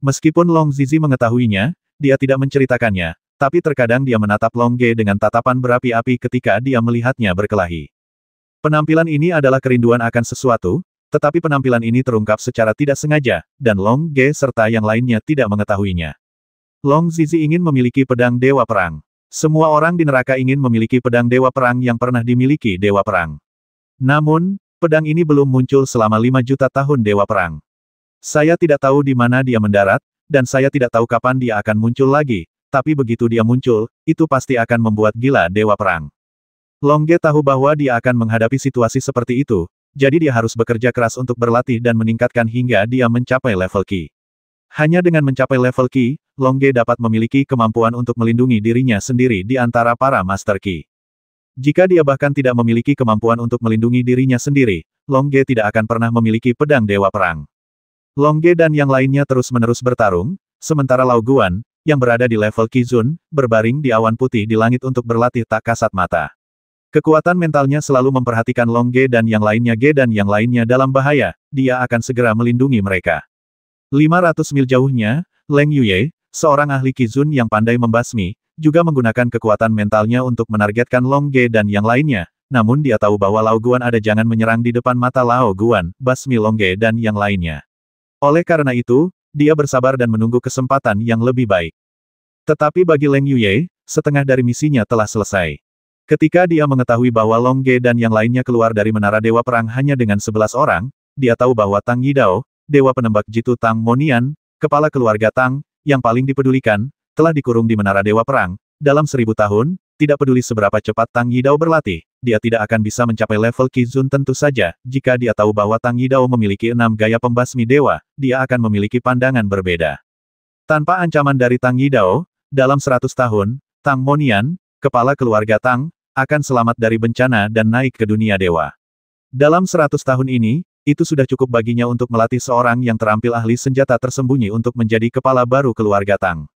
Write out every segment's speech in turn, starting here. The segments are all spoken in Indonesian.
Meskipun Long Zizi mengetahuinya, dia tidak menceritakannya, tapi terkadang dia menatap Long Ge dengan tatapan berapi-api ketika dia melihatnya berkelahi. Penampilan ini adalah kerinduan akan sesuatu, tetapi penampilan ini terungkap secara tidak sengaja, dan Long Ge serta yang lainnya tidak mengetahuinya. Long Zizi ingin memiliki pedang Dewa Perang. Semua orang di neraka ingin memiliki pedang Dewa Perang yang pernah dimiliki Dewa Perang. Namun, pedang ini belum muncul selama 5 juta tahun Dewa Perang. Saya tidak tahu di mana dia mendarat, dan saya tidak tahu kapan dia akan muncul lagi, tapi begitu dia muncul, itu pasti akan membuat gila Dewa Perang. Long Ge tahu bahwa dia akan menghadapi situasi seperti itu, jadi dia harus bekerja keras untuk berlatih dan meningkatkan hingga dia mencapai level Qi. Hanya dengan mencapai level Qi, Long Ge dapat memiliki kemampuan untuk melindungi dirinya sendiri di antara para Master Qi. Jika dia bahkan tidak memiliki kemampuan untuk melindungi dirinya sendiri, Long Ge tidak akan pernah memiliki pedang Dewa Perang. Long Ge dan yang lainnya terus-menerus bertarung, sementara Lao Guan, yang berada di level Qi Zun, berbaring di awan putih di langit untuk berlatih tak kasat mata. Kekuatan mentalnya selalu memperhatikan Long Ge dan yang lainnya dalam bahaya, dia akan segera melindungi mereka. 500 mil jauhnya, Leng Yuye, seorang ahli Qi Zun yang pandai membasmi, juga menggunakan kekuatan mentalnya untuk menargetkan Long Ge dan yang lainnya, namun dia tahu bahwa Lao Guan ada jangan menyerang di depan mata Lao Guan, basmi Long Ge dan yang lainnya. Oleh karena itu, dia bersabar dan menunggu kesempatan yang lebih baik. Tetapi bagi Leng Yuye, setengah dari misinya telah selesai. Ketika dia mengetahui bahwa Long Ge dan yang lainnya keluar dari Menara Dewa Perang hanya dengan 11 orang, dia tahu bahwa Tang Yidao, Dewa Penembak Jitu Tang Monian, kepala keluarga Tang, yang paling dipedulikan, telah dikurung di Menara Dewa Perang. Dalam 1000 tahun, tidak peduli seberapa cepat Tang Yidao berlatih, dia tidak akan bisa mencapai level Qi Zun tentu saja. Jika dia tahu bahwa Tang Yidao memiliki 6 gaya pembasmi dewa, dia akan memiliki pandangan berbeda. Tanpa ancaman dari Tang Yidao, dalam 100 tahun, Tang Monian, kepala keluarga Tang, akan selamat dari bencana dan naik ke dunia dewa. Dalam 100 tahun ini, itu sudah cukup baginya untuk melatih seorang yang terampil ahli senjata tersembunyi untuk menjadi kepala baru keluarga Tang.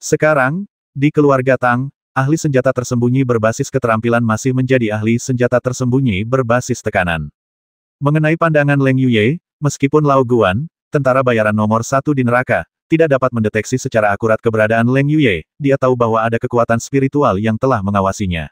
Sekarang, di keluarga Tang, ahli senjata tersembunyi berbasis keterampilan masih menjadi ahli senjata tersembunyi berbasis tekanan. Mengenai pandangan Leng Yuye, meskipun Lao Guan, tentara bayaran nomor 1 di neraka, tidak dapat mendeteksi secara akurat keberadaan Leng Yuye, dia tahu bahwa ada kekuatan spiritual yang telah mengawasinya.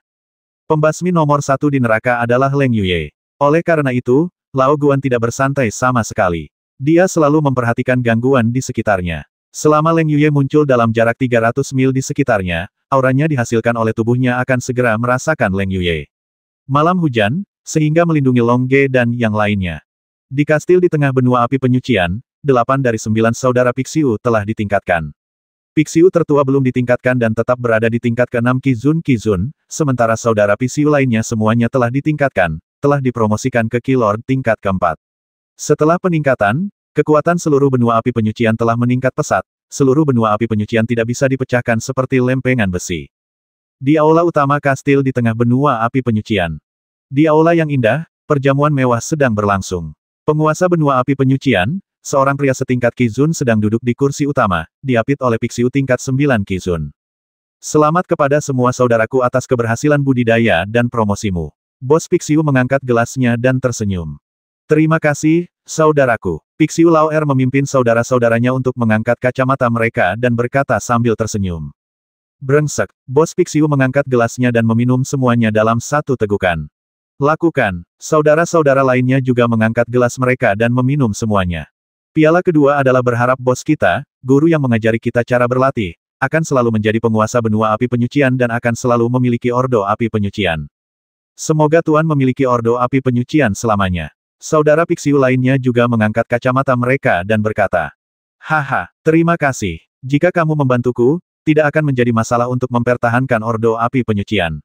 Pembasmi nomor 1 di neraka adalah Leng Yuye. Oleh karena itu, Lao Guan tidak bersantai sama sekali. Dia selalu memperhatikan gangguan di sekitarnya. Selama Leng Yuye muncul dalam jarak 300 mil di sekitarnya, auranya dihasilkan oleh tubuhnya akan segera merasakan Leng Yuye. Malam hujan, sehingga melindungi Long Ge dan yang lainnya. Di kastil di tengah benua api penyucian, 8 dari 9 saudara Pixiu telah ditingkatkan. Pixiu tertua belum ditingkatkan dan tetap berada di tingkat ke-6 Qi Zun, sementara saudara Pixiu lainnya semuanya telah ditingkatkan, telah dipromosikan ke Qi Lord tingkat ke-4. Setelah peningkatan, kekuatan seluruh benua api penyucian telah meningkat pesat, seluruh benua api penyucian tidak bisa dipecahkan seperti lempengan besi. Di aula utama kastil di tengah benua api penyucian. Di aula yang indah, perjamuan mewah sedang berlangsung. Penguasa benua api penyucian, seorang pria setingkat Qi Zun sedang duduk di kursi utama, diapit oleh Pixiu tingkat 9 Qi Zun. Selamat kepada semua saudaraku atas keberhasilan budidaya dan promosimu. Bos Pixiu mengangkat gelasnya dan tersenyum. Terima kasih, saudaraku. Pixiu Lao Er memimpin saudara-saudaranya untuk mengangkat kacamata mereka dan berkata sambil tersenyum. Brengsek, Bos Pixiu mengangkat gelasnya dan meminum semuanya dalam satu tegukan. Lakukan. Saudara-saudara lainnya juga mengangkat gelas mereka dan meminum semuanya. Piala kedua adalah berharap bos kita, guru yang mengajari kita cara berlatih, akan selalu menjadi penguasa benua api penyucian dan akan selalu memiliki ordo api penyucian. Semoga Tuan memiliki ordo api penyucian selamanya. Saudara Pixiu lainnya juga mengangkat kacamata mereka dan berkata, haha, terima kasih. Jika kamu membantuku, tidak akan menjadi masalah untuk mempertahankan ordo api penyucian.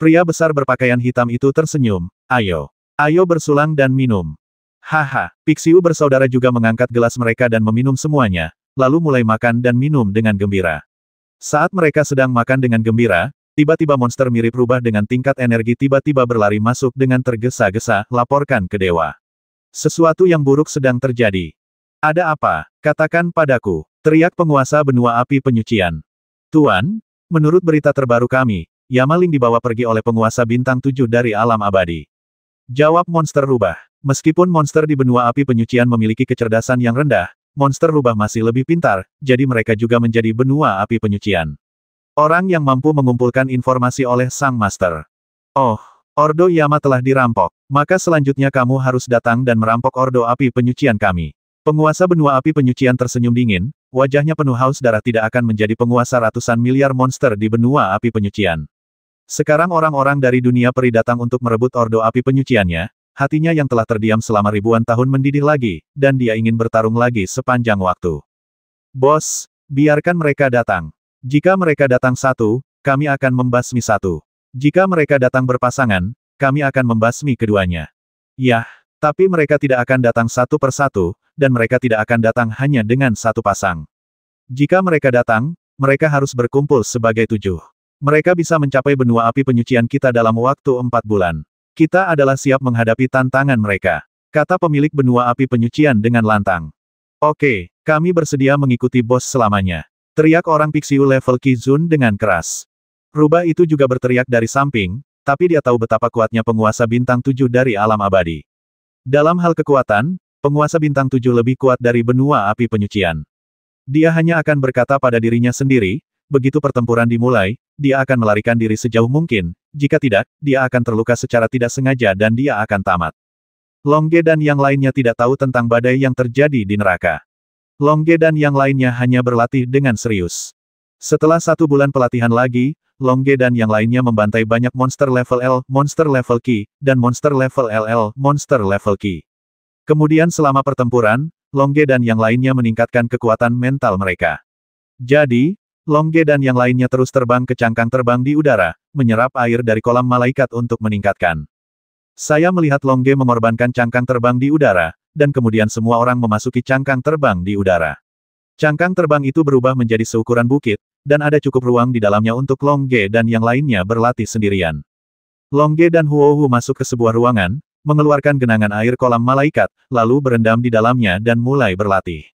Pria besar berpakaian hitam itu tersenyum, ayo. Ayo bersulang dan minum. Haha, Pixiu bersaudara juga mengangkat gelas mereka dan meminum semuanya, lalu mulai makan dan minum dengan gembira. Saat mereka sedang makan dengan gembira, tiba-tiba monster mirip rubah dengan tingkat energi tiba-tiba berlari masuk dengan tergesa-gesa, laporkan ke dewa. Sesuatu yang buruk sedang terjadi. Ada apa? Katakan padaku, teriak penguasa benua api penyucian. Tuan, menurut berita terbaru kami, Yamaling dibawa pergi oleh penguasa bintang 7 dari alam abadi. Jawab monster rubah. Meskipun monster di benua api penyucian memiliki kecerdasan yang rendah, monster rubah masih lebih pintar, jadi mereka juga menjadi benua api penyucian. Orang yang mampu mengumpulkan informasi oleh Sang Master. Oh, Ordo Yama telah dirampok. Maka selanjutnya kamu harus datang dan merampok Ordo Api Penyucian kami. Penguasa benua api penyucian tersenyum dingin, wajahnya penuh haus darah tidak akan menjadi penguasa ratusan miliar monster di benua api penyucian. Sekarang orang-orang dari dunia peri datang untuk merebut Ordo Api Penyuciannya, hatinya yang telah terdiam selama ribuan tahun mendidih lagi, dan dia ingin bertarung lagi sepanjang waktu. Bos, biarkan mereka datang. Jika mereka datang satu, kami akan membasmi satu. Jika mereka datang berpasangan, kami akan membasmi keduanya. Yah, tapi mereka tidak akan datang satu persatu, dan mereka tidak akan datang hanya dengan satu pasang. Jika mereka datang, mereka harus berkumpul sebagai 7. Mereka bisa mencapai benua api penyucian kita dalam waktu 4 bulan. Kita adalah siap menghadapi tantangan mereka, kata pemilik benua api penyucian dengan lantang. Oke, kami bersedia mengikuti bos selamanya. Teriak orang Pixiu level Qizun dengan keras. Rubah itu juga berteriak dari samping, tapi dia tahu betapa kuatnya penguasa bintang 7 dari alam abadi. Dalam hal kekuatan, penguasa bintang 7 lebih kuat dari benua api penyucian. Dia hanya akan berkata pada dirinya sendiri, begitu pertempuran dimulai, dia akan melarikan diri sejauh mungkin, jika tidak, dia akan terluka secara tidak sengaja dan dia akan tamat. Longge dan yang lainnya tidak tahu tentang badai yang terjadi di neraka. Longge dan yang lainnya hanya berlatih dengan serius. Setelah 1 bulan pelatihan lagi, Longge dan yang lainnya membantai banyak monster level L, monster level Qi, dan monster level LL, monster level Qi. Kemudian selama pertempuran, Longge dan yang lainnya meningkatkan kekuatan mental mereka. Jadi, Longge dan yang lainnya terus terbang ke cangkang terbang di udara, menyerap air dari kolam malaikat untuk meningkatkan. Saya melihat Longge mengorbankan cangkang terbang di udara, dan kemudian semua orang memasuki cangkang terbang di udara. Cangkang terbang itu berubah menjadi seukuran bukit, dan ada cukup ruang di dalamnya untuk Longge dan yang lainnya berlatih sendirian. Longge dan Huohu masuk ke sebuah ruangan, mengeluarkan genangan air kolam malaikat, lalu berendam di dalamnya dan mulai berlatih.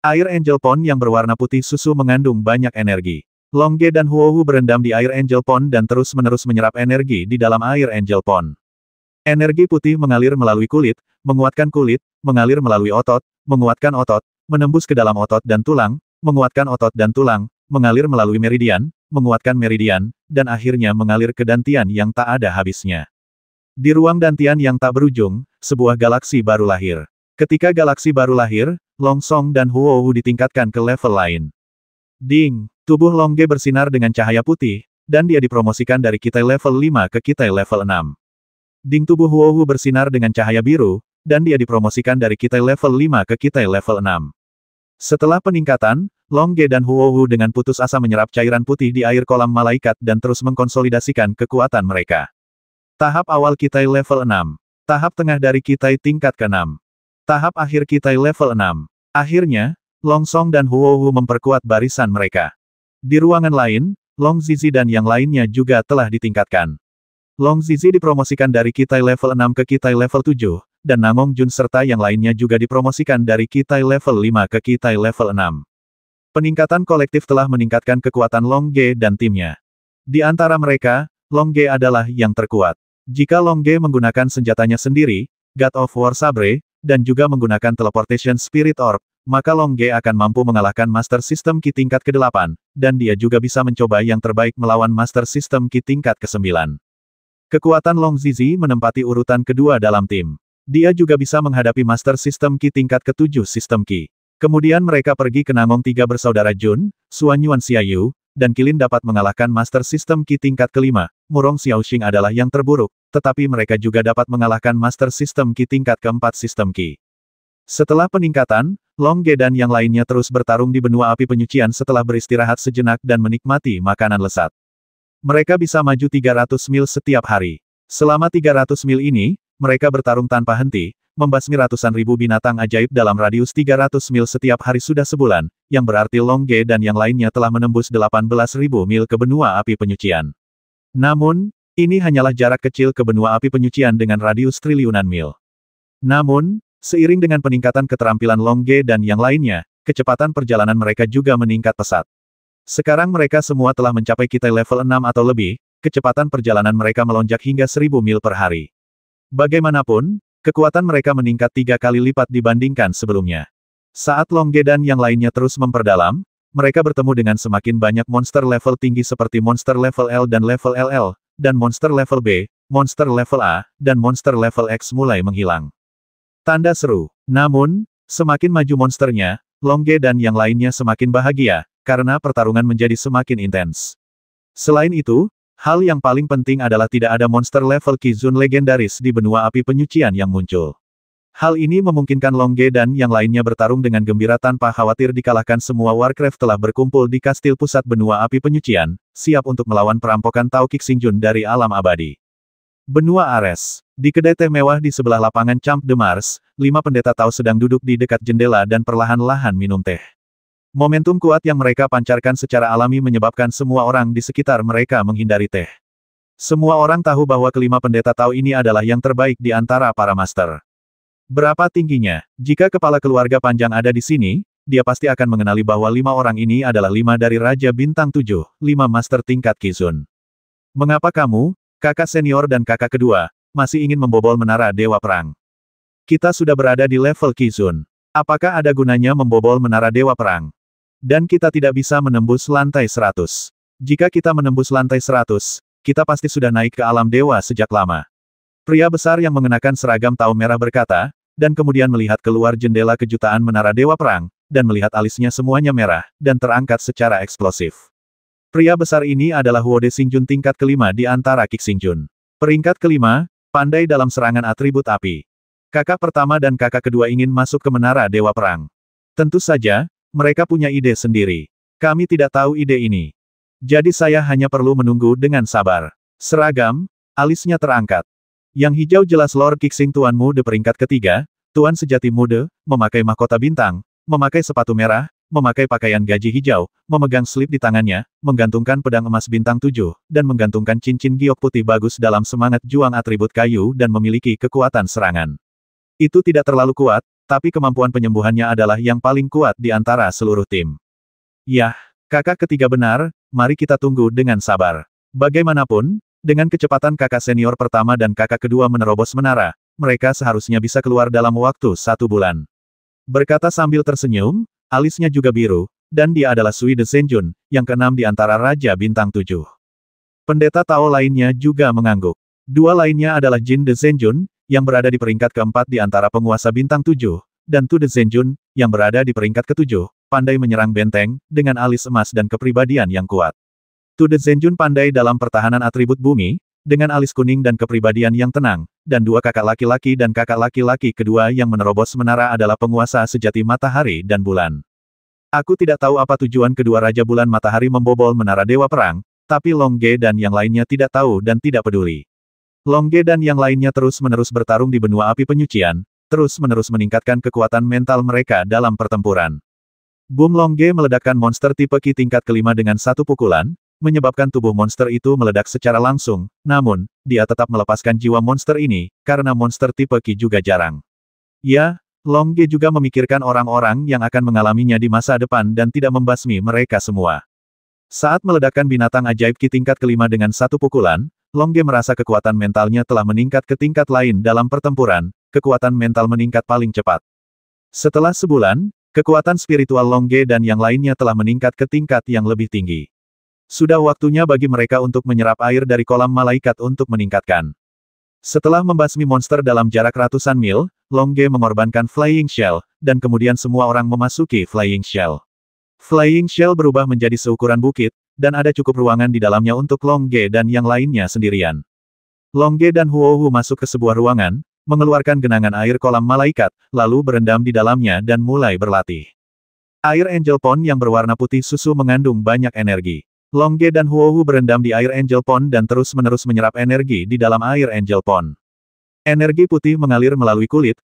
Air Angel Pond yang berwarna putih susu mengandung banyak energi. Longge dan Huohu berendam di air Angel Pond dan terus-menerus menyerap energi di dalam air Angel Pond. Energi putih mengalir melalui kulit, mengalir melalui otot, menguatkan otot, menembus ke dalam otot dan tulang, menguatkan otot dan tulang, mengalir melalui meridian, menguatkan meridian, dan akhirnya mengalir ke dantian yang tak ada habisnya. Di ruang dantian yang tak berujung, sebuah galaksi baru lahir. Ketika galaksi baru lahir, Longsong dan Huohu ditingkatkan ke level lain. Ding! Tubuh Longge bersinar dengan cahaya putih, dan dia dipromosikan dari Kitai level 5 ke Kitai level 6. Ding tubuh Huohu bersinar dengan cahaya biru, dan dia dipromosikan dari Kitai level 5 ke Kitai level 6. Setelah peningkatan, Longge dan Huohu dengan putus asa menyerap cairan putih di air kolam malaikat dan terus mengkonsolidasikan kekuatan mereka. Tahap awal Kitai level 6. Tahap tengah dari Kitai tingkat ke-6. Tahap akhir Kitai level 6. Akhirnya, Longsong dan Huohu memperkuat barisan mereka. Di ruangan lain, Long Zizi dan yang lainnya juga telah ditingkatkan. Long Zizi dipromosikan dari Kitai level 6 ke Kitai level 7, dan Namong Jun serta yang lainnya juga dipromosikan dari Kitai level 5 ke Kitai level 6. Peningkatan kolektif telah meningkatkan kekuatan Longge dan timnya. Di antara mereka, Longge adalah yang terkuat. Jika Longge menggunakan senjatanya sendiri, God of War Sabre, dan juga menggunakan Teleportation Spirit Orb, maka Longge akan mampu mengalahkan Master System Qi tingkat ke-8, dan dia juga bisa mencoba yang terbaik melawan Master System Qi tingkat ke-9. Kekuatan Long Zizi menempati urutan kedua dalam tim. Dia juga bisa menghadapi Master System Qi tingkat ke-7 Sistem Qi. Kemudian mereka pergi ke Nangong tiga bersaudara Jun, Suan Yuan Xiaoyu, dan Qilin dapat mengalahkan Master System Qi tingkat ke-5. Murong Xiaoxing adalah yang terburuk, tetapi mereka juga dapat mengalahkan Master System Qi tingkat ke-4 Sistem Qi. Setelah peningkatan, Longge dan yang lainnya terus bertarung di benua api penyucian setelah beristirahat sejenak dan menikmati makanan lezat. Mereka bisa maju 300 mil setiap hari. Selama 300 mil ini, mereka bertarung tanpa henti, membasmi ratusan ribu binatang ajaib dalam radius 300 mil setiap hari sudah sebulan, yang berarti Longge dan yang lainnya telah menembus 18.000 mil ke benua api penyucian. Namun, ini hanyalah jarak kecil ke benua api penyucian dengan radius triliunan mil. Namun, seiring dengan peningkatan keterampilan Longge dan yang lainnya, kecepatan perjalanan mereka juga meningkat pesat. Sekarang mereka semua telah mencapai Kitai level 6 atau lebih, kecepatan perjalanan mereka melonjak hingga 1000 mil per hari. Bagaimanapun, kekuatan mereka meningkat 3 kali lipat dibandingkan sebelumnya. Saat Long Ge dan yang lainnya terus memperdalam, mereka bertemu dengan semakin banyak monster level tinggi seperti monster level L dan level LL, dan monster level B, monster level A, dan monster level X mulai menghilang. Tanda seru. Namun, semakin maju monsternya, Long Ge dan yang lainnya semakin bahagia, karena pertarungan menjadi semakin intens. Selain itu, hal yang paling penting adalah tidak ada monster level Qizun legendaris di benua api penyucian yang muncul. Hal ini memungkinkan Long Ge dan yang lainnya bertarung dengan gembira tanpa khawatir dikalahkan. Semua Warcraft telah berkumpul di kastil pusat benua api penyucian, siap untuk melawan perampokan Tao Qixingjun dari alam abadi. Benua Ares. Di kedai teh mewah di sebelah lapangan Champ de Mars, 5 pendeta Tao sedang duduk di dekat jendela dan perlahan-lahan minum teh. Momentum kuat yang mereka pancarkan secara alami menyebabkan semua orang di sekitar mereka menghindari teh. Semua orang tahu bahwa kelima pendeta Tao ini adalah yang terbaik di antara para master. Berapa tingginya? Jika kepala keluarga panjang ada di sini, dia pasti akan mengenali bahwa 5 orang ini adalah 5 dari Raja Bintang 7, 5 master tingkat Qizun. Mengapa kamu, kakak senior dan kakak kedua, masih ingin membobol menara Dewa Perang? Kita sudah berada di level Qizun. Apakah ada gunanya membobol menara Dewa Perang? Dan kita tidak bisa menembus lantai 100. Jika kita menembus lantai 100, kita pasti sudah naik ke alam dewa sejak lama. Pria besar yang mengenakan seragam Tao merah berkata, dan kemudian melihat keluar jendela kejutaan menara Dewa Perang, dan melihat alisnya semuanya merah, dan terangkat secara eksplosif. Pria besar ini adalah Huode Xingjun tingkat kelima di antara Qixingjun. Peringkat kelima, pandai dalam serangan atribut api. Kakak pertama dan kakak kedua ingin masuk ke menara Dewa Perang. Tentu saja, mereka punya ide sendiri. Kami tidak tahu ide ini. Jadi saya hanya perlu menunggu dengan sabar. Seragam, alisnya terangkat. Yang hijau jelas Lord Qixing Tuan Mude peringkat ketiga, Tuan Sejati Mude, memakai mahkota bintang, memakai sepatu merah, memakai pakaian gaji hijau, memegang slip di tangannya, menggantungkan pedang emas bintang 7, dan menggantungkan cincin giok putih bagus dalam semangat juang atribut kayu dan memiliki kekuatan serangan. Itu tidak terlalu kuat, tapi kemampuan penyembuhannya adalah yang paling kuat di antara seluruh tim. Yah, kakak ketiga benar, mari kita tunggu dengan sabar. Bagaimanapun, dengan kecepatan kakak senior pertama dan kakak kedua menerobos menara, mereka seharusnya bisa keluar dalam waktu 1 bulan. Berkata sambil tersenyum, alisnya juga biru, dan dia adalah Sui de Zhenjun, yang keenam di antara Raja Bintang 7. Pendeta Tao lainnya juga mengangguk. Dua lainnya adalah Jin de Zhenjun, yang berada di peringkat keempat di antara penguasa Bintang 7, dan Tu de Zhenjun, yang berada di peringkat ketujuh, pandai menyerang benteng, dengan alis emas dan kepribadian yang kuat. Tu de Zhenjun pandai dalam pertahanan atribut bumi, dengan alis kuning dan kepribadian yang tenang, dan dua kakak laki-laki dan kakak laki-laki kedua yang menerobos menara adalah penguasa sejati matahari dan bulan. Aku tidak tahu apa tujuan kedua Raja Bulan Matahari membobol menara Dewa Perang, tapi Long Ge dan yang lainnya tidak tahu dan tidak peduli. Long Ge dan yang lainnya terus-menerus bertarung di benua api penyucian, terus-menerus meningkatkan kekuatan mental mereka dalam pertempuran. Boom Long Ge meledakkan monster tipe Qi tingkat kelima dengan satu pukulan, menyebabkan tubuh monster itu meledak secara langsung, namun, dia tetap melepaskan jiwa monster ini, karena monster tipe Qi juga jarang. Ya, Long Ge juga memikirkan orang-orang yang akan mengalaminya di masa depan dan tidak membasmi mereka semua. Saat meledakkan binatang ajaib Qi tingkat kelima dengan satu pukulan, Long Ge merasa kekuatan mentalnya telah meningkat ke tingkat lain dalam pertempuran, kekuatan mental meningkat paling cepat. Setelah sebulan, kekuatan spiritual Long Ge dan yang lainnya telah meningkat ke tingkat yang lebih tinggi. Sudah waktunya bagi mereka untuk menyerap air dari kolam malaikat untuk meningkatkan. Setelah membasmi monster dalam jarak ratusan mil, Long Ge mengorbankan Flying Shell, dan kemudian semua orang memasuki Flying Shell. Flying Shell berubah menjadi seukuran bukit, dan ada cukup ruangan di dalamnya untuk Long Ge dan yang lainnya sendirian. Long Ge dan Huohu masuk ke sebuah ruangan, mengeluarkan genangan air kolam malaikat, lalu berendam di dalamnya dan mulai berlatih. Air Angel Pond yang berwarna putih susu mengandung banyak energi. Long Ge dan Huohu berendam di air Angel Pond dan terus-menerus menyerap energi di dalam air Angel Pond. Energi putih mengalir melalui kulit,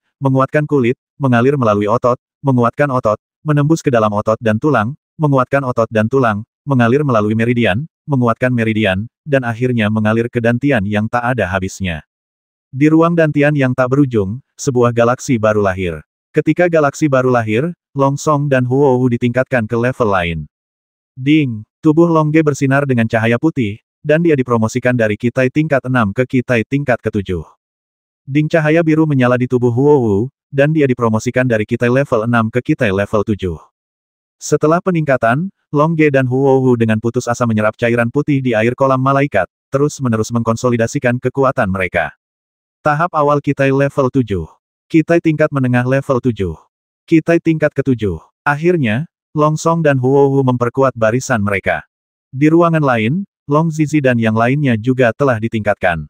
mengalir melalui otot, menguatkan otot, menembus ke dalam otot dan tulang, menguatkan otot dan tulang, mengalir melalui meridian, menguatkan meridian, dan akhirnya mengalir ke dantian yang tak ada habisnya. Di ruang dantian yang tak berujung, sebuah galaksi baru lahir. Ketika galaksi baru lahir, Long Song dan Huohu ditingkatkan ke level lain. Ding! Tubuh Long Ge bersinar dengan cahaya putih, dan dia dipromosikan dari Kitai tingkat 6 ke Kitai tingkat ke-7. Ding cahaya biru menyala di tubuh Huohu, dan dia dipromosikan dari Kitai level 6 ke Kitai level 7. Setelah peningkatan, Long Ge dan Huo Hu dengan putus asa menyerap cairan putih di air kolam malaikat, terus-menerus mengkonsolidasikan kekuatan mereka. Tahap awal Kitai level 7. Kitai tingkat menengah level 7. Kitai tingkat ke-7. Akhirnya, Long Song dan Huo Hu memperkuat barisan mereka. Di ruangan lain, Long Zizi dan yang lainnya juga telah ditingkatkan.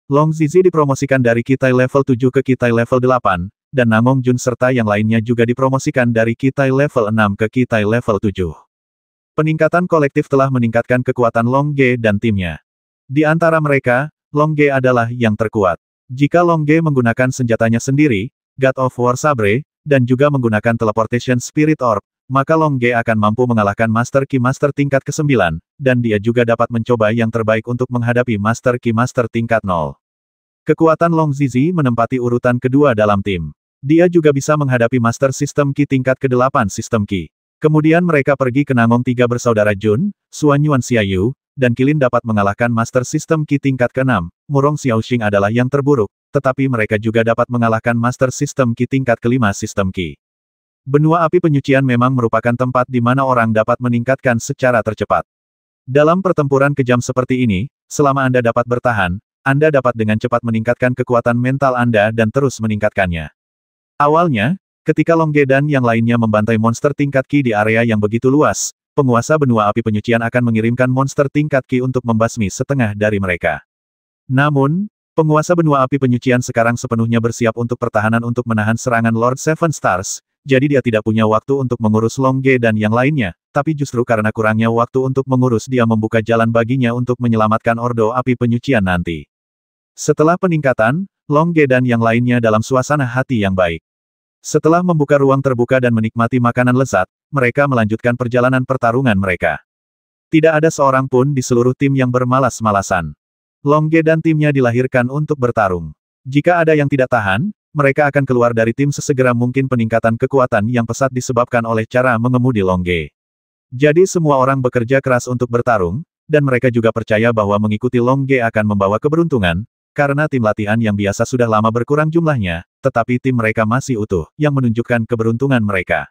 Long Zizi dipromosikan dari Kitai level 7 ke Kitai level 8, dan Namong Jun serta yang lainnya juga dipromosikan dari Kitai level 6 ke Kitai level 7. Peningkatan kolektif telah meningkatkan kekuatan Long Ge dan timnya. Di antara mereka, Long Ge adalah yang terkuat. Jika Long Ge menggunakan senjatanya sendiri, God of War Sabre, dan juga menggunakan Teleportation Spirit Orb, maka Long Ge akan mampu mengalahkan Master Ki Master tingkat ke-9, dan dia juga dapat mencoba yang terbaik untuk menghadapi Master Ki Master tingkat 0. Kekuatan Long Zizi menempati urutan kedua dalam tim. Dia juga bisa menghadapi Master System Ki tingkat ke-8 System Ki. Kemudian mereka pergi ke Nangong tiga bersaudara Jun, Suan Yuan Xiaoyu, dan Qilin dapat mengalahkan Master System Ki tingkat ke-6. Murong Xiaoxing adalah yang terburuk, tetapi mereka juga dapat mengalahkan Master System Ki tingkat ke-5 System Ki. Benua api penyucian memang merupakan tempat di mana orang dapat meningkatkan secara tercepat. Dalam pertempuran kejam seperti ini, selama Anda dapat bertahan, Anda dapat dengan cepat meningkatkan kekuatan mental Anda dan terus meningkatkannya. Awalnya, ketika Long Ge dan yang lainnya membantai monster tingkat Ki di area yang begitu luas, penguasa benua api penyucian akan mengirimkan monster tingkat Ki untuk membasmi setengah dari mereka. Namun, penguasa benua api penyucian sekarang sepenuhnya bersiap untuk pertahanan untuk menahan serangan Lord Seven Stars, jadi dia tidak punya waktu untuk mengurus Long Ge dan yang lainnya, tapi justru karena kurangnya waktu untuk mengurus dia membuka jalan baginya untuk menyelamatkan Ordo Api Penyucian nanti. Setelah peningkatan, Long Ge dan yang lainnya dalam suasana hati yang baik. Setelah membuka ruang terbuka dan menikmati makanan lezat, mereka melanjutkan perjalanan pertarungan mereka. Tidak ada seorang pun di seluruh tim yang bermalas-malasan. Long Ge dan timnya dilahirkan untuk bertarung. Jika ada yang tidak tahan, mereka akan keluar dari tim sesegera mungkin. Peningkatan kekuatan yang pesat disebabkan oleh cara mengemudi Long Ge. Jadi semua orang bekerja keras untuk bertarung, dan mereka juga percaya bahwa mengikuti Long Ge akan membawa keberuntungan, karena tim latihan yang biasa sudah lama berkurang jumlahnya, tetapi tim mereka masih utuh, yang menunjukkan keberuntungan mereka.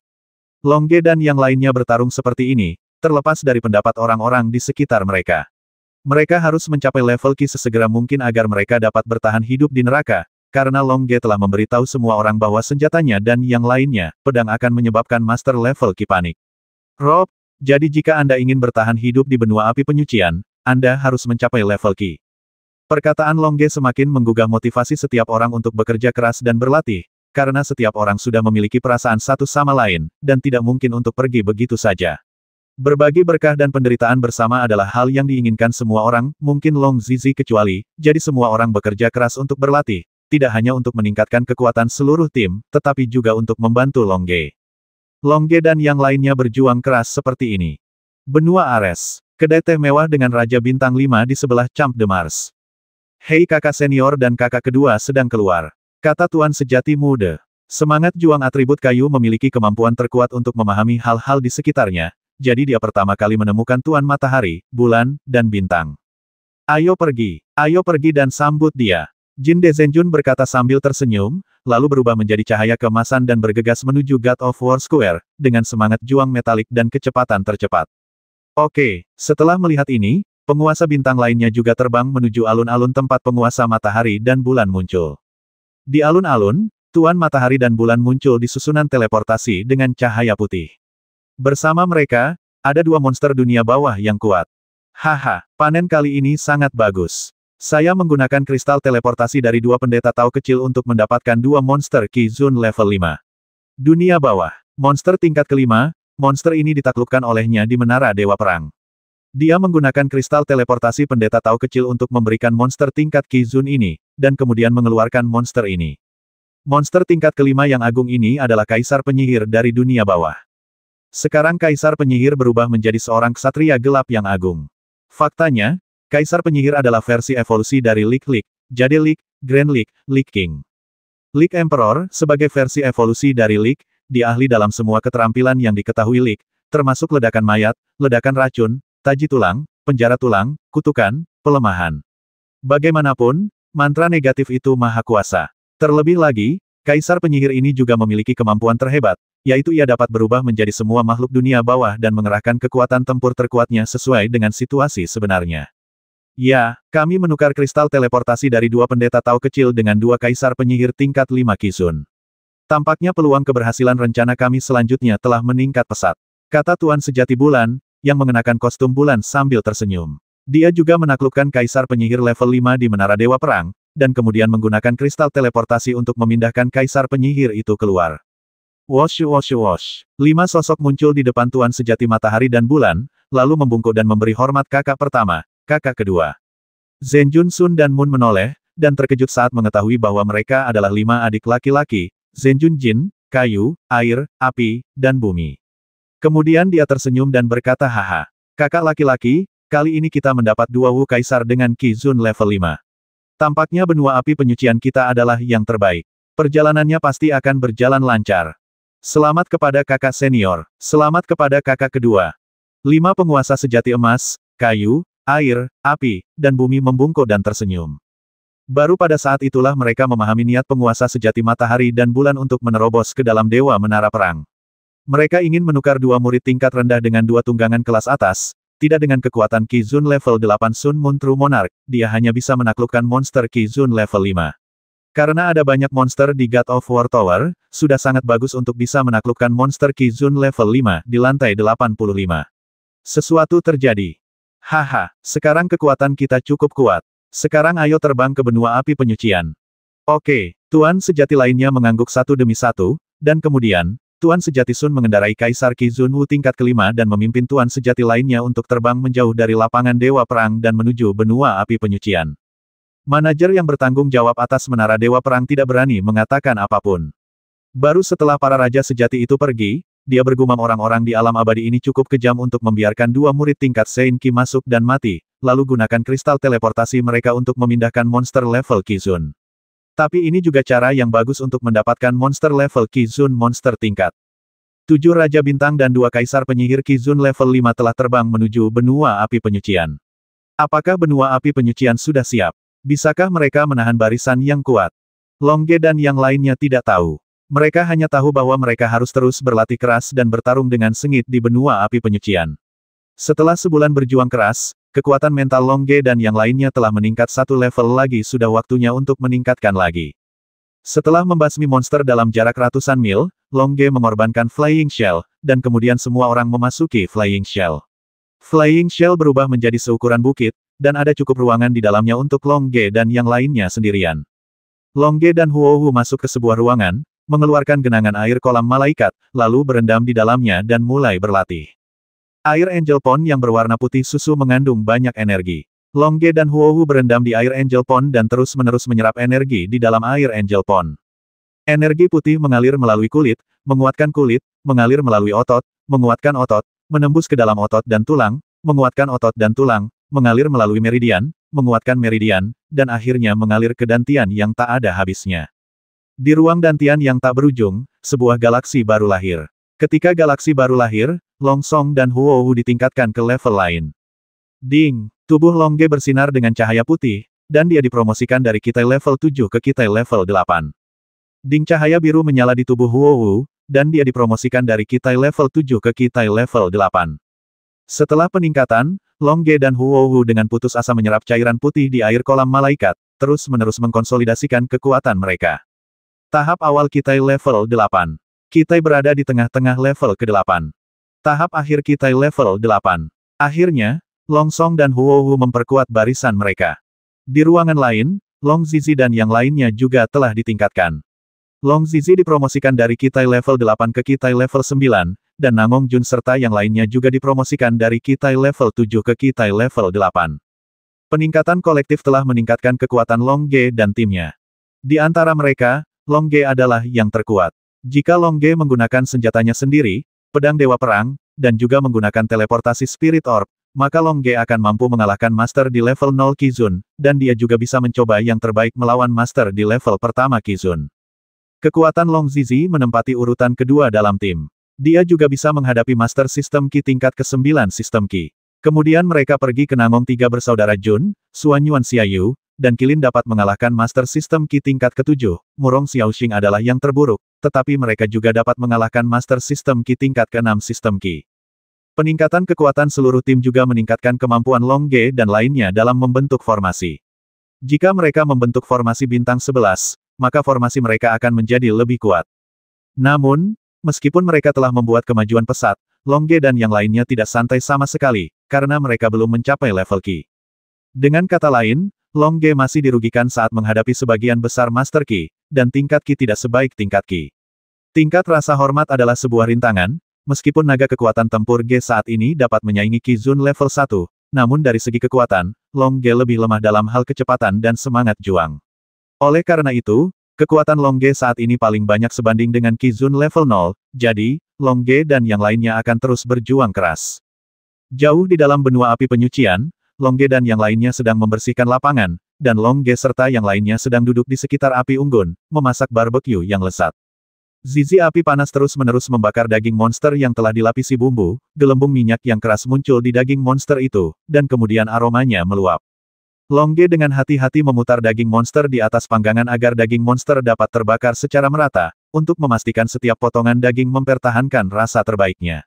Long Ge dan yang lainnya bertarung seperti ini, terlepas dari pendapat orang-orang di sekitar mereka. Mereka harus mencapai level Ki sesegera mungkin agar mereka dapat bertahan hidup di neraka, karena Long Ge telah memberitahu semua orang bahwa senjatanya dan yang lainnya, pedang akan menyebabkan master level Ki panik. Rob, jadi jika Anda ingin bertahan hidup di benua api penyucian, Anda harus mencapai level Ki. Perkataan Long Ge semakin menggugah motivasi setiap orang untuk bekerja keras dan berlatih, karena setiap orang sudah memiliki perasaan satu sama lain, dan tidak mungkin untuk pergi begitu saja. Berbagi berkah dan penderitaan bersama adalah hal yang diinginkan semua orang, mungkin Long Zizi kecuali, jadi semua orang bekerja keras untuk berlatih, tidak hanya untuk meningkatkan kekuatan seluruh tim, tetapi juga untuk membantu Long Ge. Long Ge dan yang lainnya berjuang keras seperti ini. Benua Ares. Kedai teh mewah dengan Raja Bintang 5 di sebelah Champ de Mars. Hei kakak senior dan kakak kedua sedang keluar. Kata Tuan Sejati Muda. Semangat juang atribut kayu memiliki kemampuan terkuat untuk memahami hal-hal di sekitarnya, jadi dia pertama kali menemukan Tuan Matahari, Bulan, dan Bintang. Ayo pergi dan sambut dia. Jin Dezenjun berkata sambil tersenyum, lalu berubah menjadi cahaya keemasan dan bergegas menuju God of War Square, dengan semangat juang metalik dan kecepatan tercepat. Oke, setelah melihat ini, penguasa bintang lainnya juga terbang menuju alun-alun tempat penguasa matahari dan bulan muncul. Di alun-alun, Tuan Matahari dan Bulan muncul di susunan teleportasi dengan cahaya putih. Bersama mereka, ada dua monster dunia bawah yang kuat. Haha, panen kali ini sangat bagus. Saya menggunakan kristal teleportasi dari dua pendeta Tao kecil untuk mendapatkan dua monster Ki Zun level 5. Dunia bawah. Monster tingkat kelima, monster ini ditaklukkan olehnya di Menara Dewa Perang. Dia menggunakan kristal teleportasi pendeta Tao kecil untuk memberikan monster tingkat Ki Zun ini, dan kemudian mengeluarkan monster ini. Monster tingkat kelima yang agung ini adalah Kaisar Penyihir dari dunia bawah. Sekarang Kaisar Penyihir berubah menjadi seorang ksatria gelap yang agung. Faktanya, Kaisar Penyihir adalah versi evolusi dari League, jadi League, Grand League, League King. League Emperor, sebagai versi evolusi dari League, dia ahli dalam semua keterampilan yang diketahui League, termasuk ledakan mayat, ledakan racun, taji tulang, penjara tulang, kutukan, pelemahan. Bagaimanapun, mantra negatif itu maha kuasa. Terlebih lagi, Kaisar penyihir ini juga memiliki kemampuan terhebat, yaitu ia dapat berubah menjadi semua makhluk dunia bawah dan mengerahkan kekuatan tempur terkuatnya sesuai dengan situasi sebenarnya. Ya, kami menukar kristal teleportasi dari dua pendeta Tao kecil dengan dua kaisar penyihir tingkat 5 Qizun. Tampaknya peluang keberhasilan rencana kami selanjutnya telah meningkat pesat, kata Tuan Sejati Bulan, yang mengenakan kostum bulan sambil tersenyum. Dia juga menaklukkan kaisar penyihir level 5 di Menara Dewa Perang, dan kemudian menggunakan kristal teleportasi untuk memindahkan kaisar penyihir itu keluar. Wosh wosh wosh. 5 sosok muncul di depan Tuan Sejati Matahari dan Bulan, lalu membungkuk dan memberi hormat kakak pertama, kakak kedua. Zhen Junsun dan Moon menoleh, dan terkejut saat mengetahui bahwa mereka adalah 5 adik laki-laki, Zhen Junjin, kayu, air, api, dan bumi. Kemudian dia tersenyum dan berkata haha. Kakak laki-laki, kali ini kita mendapat 2 Wu Kaisar dengan Qizun level 5. Tampaknya benua api penyucian kita adalah yang terbaik. Perjalanannya pasti akan berjalan lancar. Selamat kepada kakak senior. Selamat kepada kakak kedua. 5 penguasa sejati emas, kayu, air, api, dan bumi membungkuk dan tersenyum. Baru pada saat itulah mereka memahami niat penguasa sejati matahari dan bulan untuk menerobos ke dalam Dewa Menara Perang. Mereka ingin menukar 2 murid tingkat rendah dengan 2 tunggangan kelas atas. Tidak dengan kekuatan Qizun level 8 Sun Moon True Monarch, dia hanya bisa menaklukkan monster Qizun level 5. Karena ada banyak monster di God of War Tower, sudah sangat bagus untuk bisa menaklukkan monster Qizun level 5 di lantai 85. Sesuatu terjadi. Haha, sekarang kekuatan kita cukup kuat. Sekarang ayo terbang ke benua api penyucian. Oke, Tuan Sejati lainnya mengangguk satu demi satu, dan kemudian, Tuan Sejati Sun mengendarai Kaisar Qizun Wu tingkat kelima dan memimpin Tuan Sejati lainnya untuk terbang menjauh dari lapangan Dewa Perang dan menuju benua api penyucian. Manajer yang bertanggung jawab atas Menara Dewa Perang tidak berani mengatakan apapun. Baru setelah para Raja Sejati itu pergi, dia bergumam orang-orang di alam abadi ini cukup kejam untuk membiarkan 2 murid tingkat Sein Qi masuk dan mati, lalu gunakan kristal teleportasi mereka untuk memindahkan monster level Qizun. Tapi ini juga cara yang bagus untuk mendapatkan monster level Qizun monster tingkat. 7 Raja Bintang dan 2 Kaisar Penyihir Qizun level 5 telah terbang menuju benua api penyucian. Apakah benua api penyucian sudah siap? Bisakah mereka menahan barisan yang kuat? Longge dan yang lainnya tidak tahu. Mereka hanya tahu bahwa mereka harus terus berlatih keras dan bertarung dengan sengit di benua api penyucian. Setelah sebulan berjuang keras, kekuatan mental Longge dan yang lainnya telah meningkat 1 level lagi, sudah waktunya untuk meningkatkan lagi. Setelah membasmi monster dalam jarak ratusan mil, Longge mengorbankan Flying Shell, dan kemudian semua orang memasuki Flying Shell. Flying Shell berubah menjadi seukuran bukit, dan ada cukup ruangan di dalamnya untuk Longge dan yang lainnya sendirian. Longge dan Huohu masuk ke sebuah ruangan, mengeluarkan genangan air kolam malaikat, lalu berendam di dalamnya dan mulai berlatih. Air Angel Pond yang berwarna putih susu mengandung banyak energi. Longge dan Huohu berendam di air Angel Pond dan terus-menerus menyerap energi di dalam air Angel Pond. Energi putih mengalir melalui kulit, menguatkan kulit, mengalir melalui otot, menguatkan otot, menembus ke dalam otot dan tulang, menguatkan otot dan tulang, mengalir melalui meridian, menguatkan meridian, dan akhirnya mengalir ke dantian yang tak ada habisnya. Di ruang dantian yang tak berujung, sebuah galaksi baru lahir. Ketika galaksi baru lahir, Long Song dan Huohu ditingkatkan ke level lain. Ding! Tubuh Longge bersinar dengan cahaya putih, dan dia dipromosikan dari Kitai level 7 ke Kitai level 8. Ding cahaya biru menyala di tubuh Huohu, dan dia dipromosikan dari Kitai level 7 ke Kitai level 8. Setelah peningkatan, Longge dan Huohu dengan putus asa menyerap cairan putih di air kolam malaikat, terus-menerus mengkonsolidasikan kekuatan mereka. Tahap awal Kitai level 8. Kitai berada di tengah-tengah level ke-8. Tahap akhir Kitai level 8. Akhirnya, Long Song dan Huohu memperkuat barisan mereka. Di ruangan lain, Long Zizi dan yang lainnya juga telah ditingkatkan. Long Zizi dipromosikan dari Kitai level 8 ke Kitai level 9, dan Nangong Jun serta yang lainnya juga dipromosikan dari Kitai level 7 ke Kitai level 8. Peningkatan kolektif telah meningkatkan kekuatan Longge dan timnya. Di antara mereka, Longge adalah yang terkuat. Jika Longge menggunakan senjatanya sendiri, pedang Dewa Perang, dan juga menggunakan teleportasi Spirit Orb, maka Longge akan mampu mengalahkan Master di level 0 Qizun, dan dia juga bisa mencoba yang terbaik melawan Master di level pertama Qizun. Kekuatan Long Zizi menempati urutan kedua dalam tim. Dia juga bisa menghadapi Master Sistem Qi tingkat ke-9 Sistem Qi. Kemudian mereka pergi ke Nangong 3 bersaudara Jun, Suan Yuan Xiaoyu, dan Qilin dapat mengalahkan Master System Qi tingkat ke-7, Murong Xiaoxing adalah yang terburuk, tetapi mereka juga dapat mengalahkan Master System Qi tingkat ke-6 Sistem Qi. Peningkatan kekuatan seluruh tim juga meningkatkan kemampuan Long Ge dan lainnya dalam membentuk formasi. Jika mereka membentuk formasi bintang 11, maka formasi mereka akan menjadi lebih kuat. Namun, meskipun mereka telah membuat kemajuan pesat, Long Ge dan yang lainnya tidak santai sama sekali, karena mereka belum mencapai level Qi. Dengan kata lain, Long Ge masih dirugikan saat menghadapi sebagian besar Master Qi, dan tingkat Qi tidak sebaik tingkat Qi. Tingkat rasa hormat adalah sebuah rintangan, meskipun naga kekuatan tempur Ge saat ini dapat menyaingi Qi Zun level 1, namun dari segi kekuatan, Long Ge lebih lemah dalam hal kecepatan dan semangat juang. Oleh karena itu, kekuatan Long Ge saat ini paling banyak sebanding dengan Qi Zun level 0, jadi, Long Ge dan yang lainnya akan terus berjuang keras. Jauh di dalam benua api penyucian, Long Ge dan yang lainnya sedang membersihkan lapangan, dan Long Ge serta yang lainnya sedang duduk di sekitar api unggun, memasak barbeque yang lezat. Zizi api panas terus-menerus membakar daging monster yang telah dilapisi bumbu, gelembung minyak yang keras muncul di daging monster itu, dan kemudian aromanya meluap. Long Ge dengan hati-hati memutar daging monster di atas panggangan agar daging monster dapat terbakar secara merata, untuk memastikan setiap potongan daging mempertahankan rasa terbaiknya.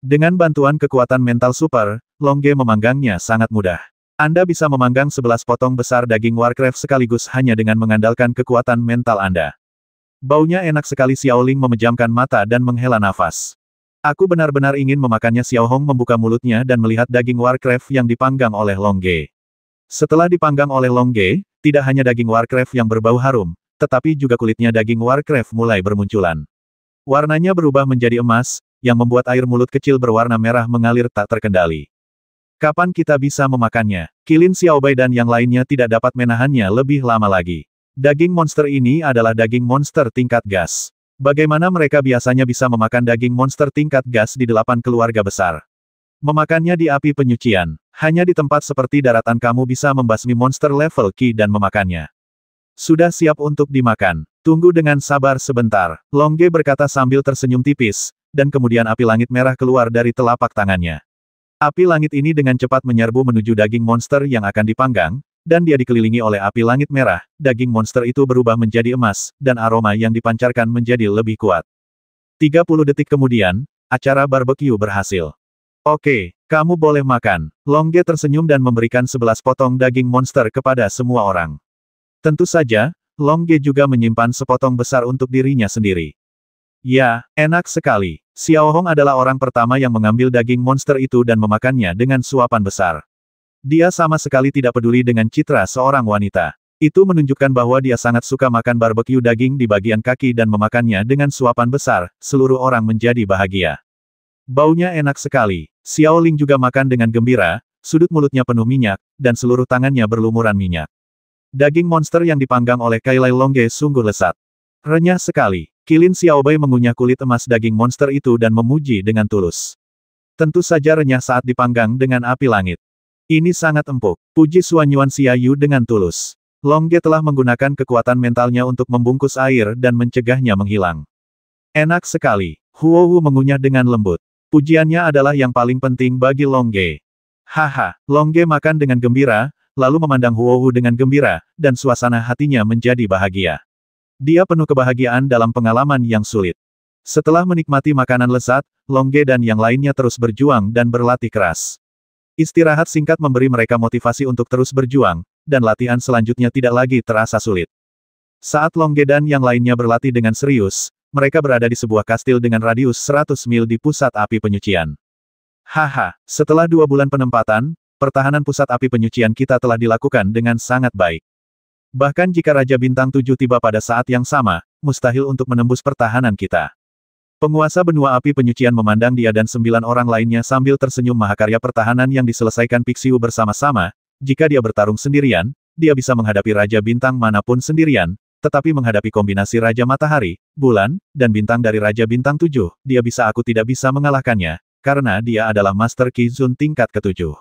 Dengan bantuan kekuatan mental super, Long Ge memanggangnya sangat mudah. Anda bisa memanggang 11 potong besar daging Warcraft sekaligus hanya dengan mengandalkan kekuatan mental Anda. Baunya enak sekali. Xiaoling memejamkan mata dan menghela nafas. Aku benar-benar ingin memakannya. Xiao Hong membuka mulutnya dan melihat daging Warcraft yang dipanggang oleh Long Ge. Setelah dipanggang oleh Long Ge, tidak hanya daging Warcraft yang berbau harum, tetapi juga kulitnya daging Warcraft mulai bermunculan. Warnanya berubah menjadi emas, yang membuat air mulut kecil berwarna merah mengalir tak terkendali. Kapan kita bisa memakannya? Qilin Xiaobai dan yang lainnya tidak dapat menahannya lebih lama lagi. Daging monster ini adalah daging monster tingkat gas. Bagaimana mereka biasanya bisa memakan daging monster tingkat gas di 8 keluarga besar? Memakannya di api penyucian. Hanya di tempat seperti daratan kamu bisa membasmi monster level Qi dan memakannya. Sudah siap untuk dimakan. Tunggu dengan sabar sebentar. Long Ge berkata sambil tersenyum tipis, dan kemudian api langit merah keluar dari telapak tangannya. Api langit ini dengan cepat menyerbu menuju daging monster yang akan dipanggang, dan dia dikelilingi oleh api langit merah. Daging monster itu berubah menjadi emas, dan aroma yang dipancarkan menjadi lebih kuat. 30 detik kemudian, acara barbeque berhasil. Oke, kamu boleh makan. Long Ge tersenyum dan memberikan 11 potong daging monster kepada semua orang. Tentu saja, Long Ge juga menyimpan sepotong besar untuk dirinya sendiri. Ya, enak sekali. Xiao Hong adalah orang pertama yang mengambil daging monster itu dan memakannya dengan suapan besar. Dia sama sekali tidak peduli dengan citra seorang wanita. Itu menunjukkan bahwa dia sangat suka makan barbeque daging di bagian kaki dan memakannya dengan suapan besar. Seluruh orang menjadi bahagia. Baunya enak sekali. Xiao Ling juga makan dengan gembira, sudut mulutnya penuh minyak, dan seluruh tangannya berlumuran minyak. Daging monster yang dipanggang oleh Kailai Long Ge sungguh lezat. Renyah sekali. Qilin Xiaobai mengunyah kulit emas daging monster itu dan memuji dengan tulus. Tentu saja renyah saat dipanggang dengan api langit. Ini sangat empuk. Puji Suanyuan Xiaoyu dengan tulus. Long Ge telah menggunakan kekuatan mentalnya untuk membungkus air dan mencegahnya menghilang. Enak sekali. Huohu mengunyah dengan lembut. Pujiannya adalah yang paling penting bagi Long Ge. Haha, Long Ge makan dengan gembira, lalu memandang Huohu dengan gembira, dan suasana hatinya menjadi bahagia. Dia penuh kebahagiaan dalam pengalaman yang sulit. Setelah menikmati makanan lezat, Long Ge dan yang lainnya terus berjuang dan berlatih keras. Istirahat singkat memberi mereka motivasi untuk terus berjuang, dan latihan selanjutnya tidak lagi terasa sulit. Saat Long Ge dan yang lainnya berlatih dengan serius, mereka berada di sebuah kastil dengan radius 100 mil di pusat api penyucian. Haha, setelah 2 bulan penempatan, pertahanan pusat api penyucian kita telah dilakukan dengan sangat baik. Bahkan jika Raja Bintang 7 tiba pada saat yang sama, mustahil untuk menembus pertahanan kita. Penguasa benua api penyucian memandang dia dan 9 orang lainnya sambil tersenyum. Mahakarya pertahanan yang diselesaikan Pixiu bersama-sama. Jika dia bertarung sendirian, dia bisa menghadapi Raja Bintang manapun sendirian, tetapi menghadapi kombinasi Raja Matahari, Bulan, dan Bintang dari Raja Bintang 7, aku tidak bisa mengalahkannya, karena dia adalah Master Qi Zun tingkat ke-7.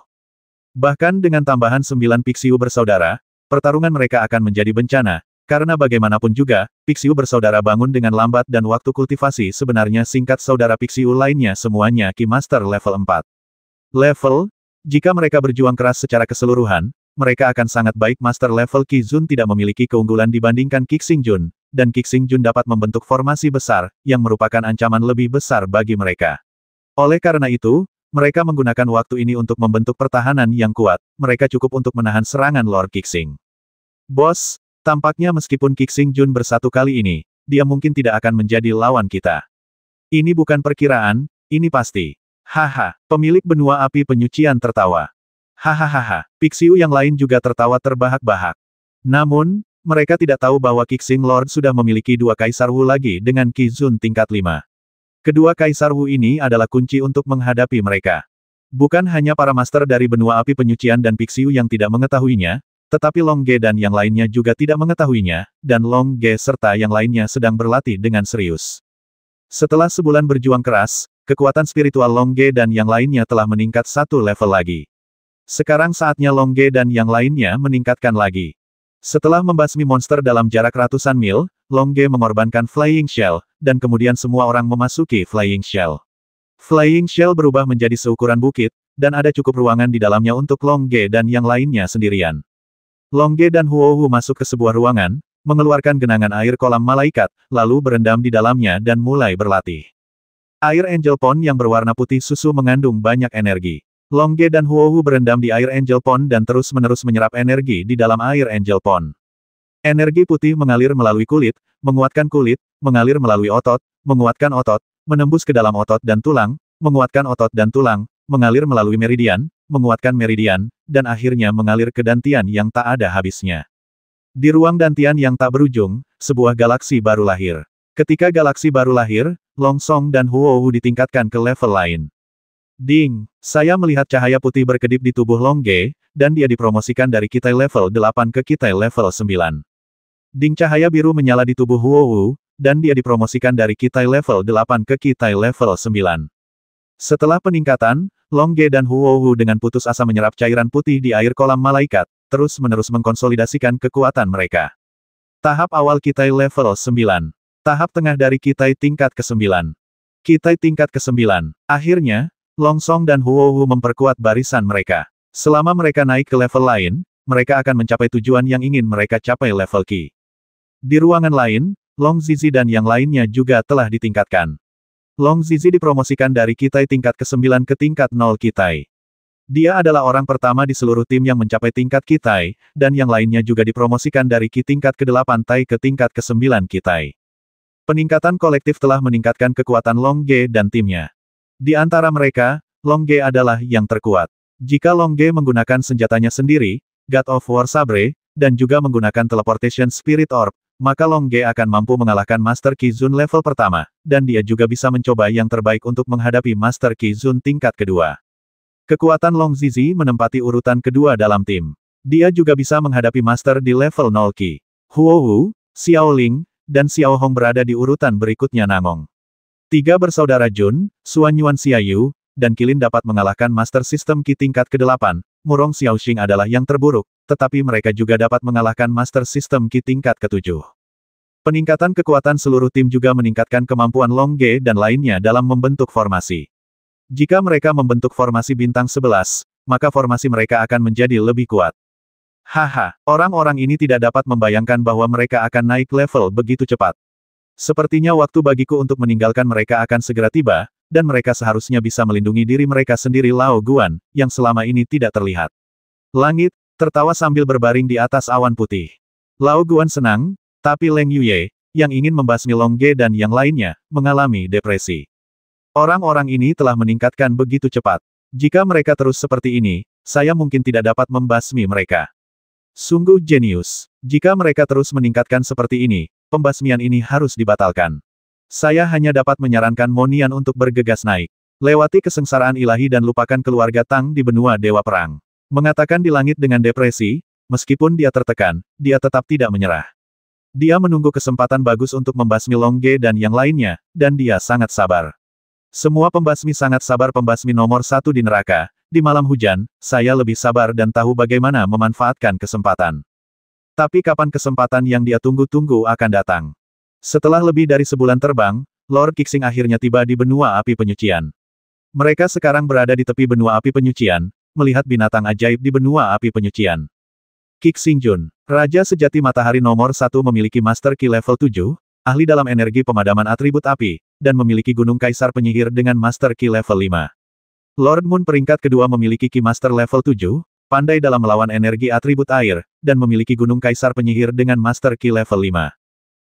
Bahkan dengan tambahan 9 Pixiu bersaudara, pertarungan mereka akan menjadi bencana, karena bagaimanapun juga, Pixiu bersaudara bangun dengan lambat dan waktu kultivasi sebenarnya singkat. Saudara Pixiu lainnya semuanya Qi Master level 4. Level, jika mereka berjuang keras secara keseluruhan, mereka akan sangat baik. Master level Qi Zun tidak memiliki keunggulan dibandingkan Qixing Jun, dan Qixing Jun dapat membentuk formasi besar, yang merupakan ancaman lebih besar bagi mereka. Oleh karena itu, mereka menggunakan waktu ini untuk membentuk pertahanan yang kuat. Mereka cukup untuk menahan serangan Lord Qixing. Bos, tampaknya meskipun Qixing Jun bersatu kali ini, dia mungkin tidak akan menjadi lawan kita. Ini bukan perkiraan, ini pasti. Haha, pemilik benua api penyucian tertawa. Hahaha, Pixiu yang lain juga tertawa terbahak-bahak. Namun, mereka tidak tahu bahwa Qixing Lord sudah memiliki 2 Kaisar Wu lagi dengan Qi Zun tingkat 5. Kedua Kaisar Wu ini adalah kunci untuk menghadapi mereka. Bukan hanya para master dari benua api penyucian dan Pixiu yang tidak mengetahuinya, tetapi Long Ge dan yang lainnya juga tidak mengetahuinya, dan Long Ge serta yang lainnya sedang berlatih dengan serius. Setelah sebulan berjuang keras, kekuatan spiritual Long Ge dan yang lainnya telah meningkat 1 level lagi. Sekarang saatnya Long Ge dan yang lainnya meningkatkan lagi. Setelah membasmi monster dalam jarak ratusan mil, Long Ge mengorbankan Flying Shell, dan kemudian semua orang memasuki Flying Shell. Flying Shell berubah menjadi seukuran bukit, dan ada cukup ruangan di dalamnya untuk Long Ge dan yang lainnya sendirian. Long Ge dan Huo Hu masuk ke sebuah ruangan, mengeluarkan genangan air kolam malaikat, lalu berendam di dalamnya dan mulai berlatih. Air Angel Pond yang berwarna putih susu mengandung banyak energi. Long Ge dan Huo Hu berendam di air Angel Pond dan terus-menerus menyerap energi di dalam air Angel Pond. Energi putih mengalir melalui kulit, menguatkan kulit, mengalir melalui otot, menguatkan otot, menembus ke dalam otot dan tulang, menguatkan otot dan tulang, mengalir melalui meridian, menguatkan meridian, dan akhirnya mengalir ke dantian yang tak ada habisnya. Di ruang dantian yang tak berujung, sebuah galaksi baru lahir. Ketika galaksi baru lahir, Long Song dan Huo Hu ditingkatkan ke level lain. Ding! Saya melihat cahaya putih berkedip di tubuh Long Ge, dan dia dipromosikan dari Kitai level 8 ke Kitai level 9. Ding cahaya biru menyala di tubuh Huo Hu, dan dia dipromosikan dari Kitai level 8 ke Kitai level 9. Setelah peningkatan, Long Ge dan Huo Hu dengan putus asa menyerap cairan putih di air kolam malaikat, terus-menerus mengkonsolidasikan kekuatan mereka. Tahap awal Kitai level 9. Tahap tengah dari Kitai tingkat ke-9. Kitai tingkat ke-9. Akhirnya, Long Song dan Huo Hu memperkuat barisan mereka. Selama mereka naik ke level lain, mereka akan mencapai tujuan yang ingin mereka capai level Qi. Di ruangan lain, Long Zizi dan yang lainnya juga telah ditingkatkan. Long Zizi dipromosikan dari Kitai tingkat ke-9 ke tingkat 0 Kitai. Dia adalah orang pertama di seluruh tim yang mencapai tingkat Kitai, dan yang lainnya juga dipromosikan dari Qi tingkat ke-8 Tai ke tingkat ke-9 Kitai. Peningkatan kolektif telah meningkatkan kekuatan Long Ge dan timnya. Di antara mereka, Long Ge adalah yang terkuat. Jika Long Ge menggunakan senjatanya sendiri, God of War Sabre, dan juga menggunakan Teleportation Spirit Orb, maka Long Ge akan mampu mengalahkan Master Qi Zun level pertama, dan dia juga bisa mencoba yang terbaik untuk menghadapi Master Qi Zun tingkat kedua. Kekuatan Long Zizi menempati urutan kedua dalam tim. Dia juga bisa menghadapi Master di level 0 Qi. Huo Hu, Xiao Ling, dan Xiao Hong berada di urutan berikutnya. Nangong. 3 bersaudara Jun, Suan Yuan Xiaoyu, dan Qilin dapat mengalahkan Master System Qi tingkat ke-8, Murong Xiaoxing adalah yang terburuk, tetapi mereka juga dapat mengalahkan Master System Qi tingkat ke-7. Peningkatan kekuatan seluruh tim juga meningkatkan kemampuan Long Ge dan lainnya dalam membentuk formasi. Jika mereka membentuk formasi bintang 11, maka formasi mereka akan menjadi lebih kuat. Haha, orang-orang ini tidak dapat membayangkan bahwa mereka akan naik level begitu cepat. Sepertinya waktu bagiku untuk meninggalkan mereka akan segera tiba, dan mereka seharusnya bisa melindungi diri mereka sendiri. Lao Guan, yang selama ini tidak terlihat. Langit, tertawa sambil berbaring di atas awan putih. Lao Guan senang, tapi Leng Yuye, yang ingin membasmi Long Ge dan yang lainnya, mengalami depresi. Orang-orang ini telah meningkatkan begitu cepat. Jika mereka terus seperti ini, saya mungkin tidak dapat membasmi mereka. Sungguh jenius. Jika mereka terus meningkatkan seperti ini, pembasmian ini harus dibatalkan. Saya hanya dapat menyarankan Monian untuk bergegas naik. Lewati kesengsaraan ilahi dan lupakan keluarga Tang di benua Dewa Perang. Mengatakan di langit dengan depresi, meskipun dia tertekan, dia tetap tidak menyerah. Dia menunggu kesempatan bagus untuk membasmi Long Ge dan yang lainnya, dan dia sangat sabar. Semua pembasmi sangat sabar. Pembasmi nomor 1 di neraka. Di malam hujan, saya lebih sabar dan tahu bagaimana memanfaatkan kesempatan. Tapi kapan kesempatan yang dia tunggu-tunggu akan datang? Setelah lebih dari sebulan terbang, Lord Qixing akhirnya tiba di benua api penyucian. Mereka sekarang berada di tepi benua api penyucian, melihat binatang ajaib di benua api penyucian. Qixing Jun, Raja Sejati Matahari nomor 1 memiliki Master Ki level 7, ahli dalam energi pemadaman atribut api, dan memiliki Gunung Kaisar Penyihir dengan Master Ki level 5. Lord Moon peringkat kedua memiliki Ki Master level 7, pandai dalam melawan energi atribut air, dan memiliki Gunung Kaisar Penyihir dengan Master Ki level 5.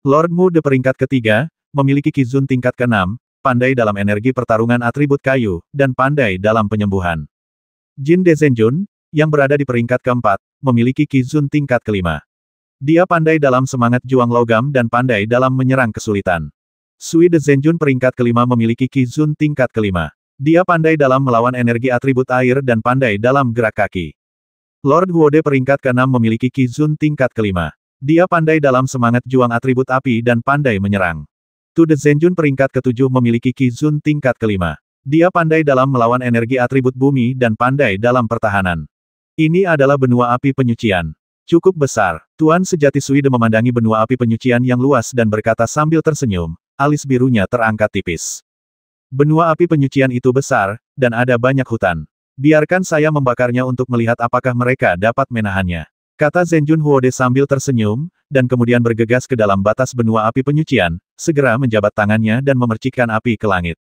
Lord Mu de peringkat ketiga, memiliki Ki Zun tingkat ke-6, pandai dalam energi pertarungan atribut kayu, dan pandai dalam penyembuhan. Jin De Zhenjun, yang berada di peringkat keempat, memiliki Ki Zun tingkat ke-5. Dia pandai dalam semangat juang logam dan pandai dalam menyerang kesulitan. Sui De Zhenjun peringkat ke-5 memiliki Ki Zun tingkat ke-5. Dia pandai dalam melawan energi atribut air dan pandai dalam gerak kaki. Lord Huode peringkat ke-6 memiliki Ki Zun tingkat ke-5. Dia pandai dalam semangat juang atribut api dan pandai menyerang. Tu De Zhenjun peringkat ke-7 memiliki Ki Zun tingkat ke-5. Dia pandai dalam melawan energi atribut bumi dan pandai dalam pertahanan. Ini adalah benua api penyucian. Cukup besar. Tuan Sejati Sui De memandangi benua api penyucian yang luas dan berkata sambil tersenyum, alis birunya terangkat tipis. Benua api penyucian itu besar, dan ada banyak hutan. Biarkan saya membakarnya untuk melihat apakah mereka dapat menahannya. Kata Zhenjun Huode sambil tersenyum, dan kemudian bergegas ke dalam batas benua api penyucian, segera menjabat tangannya dan memercikkan api ke langit.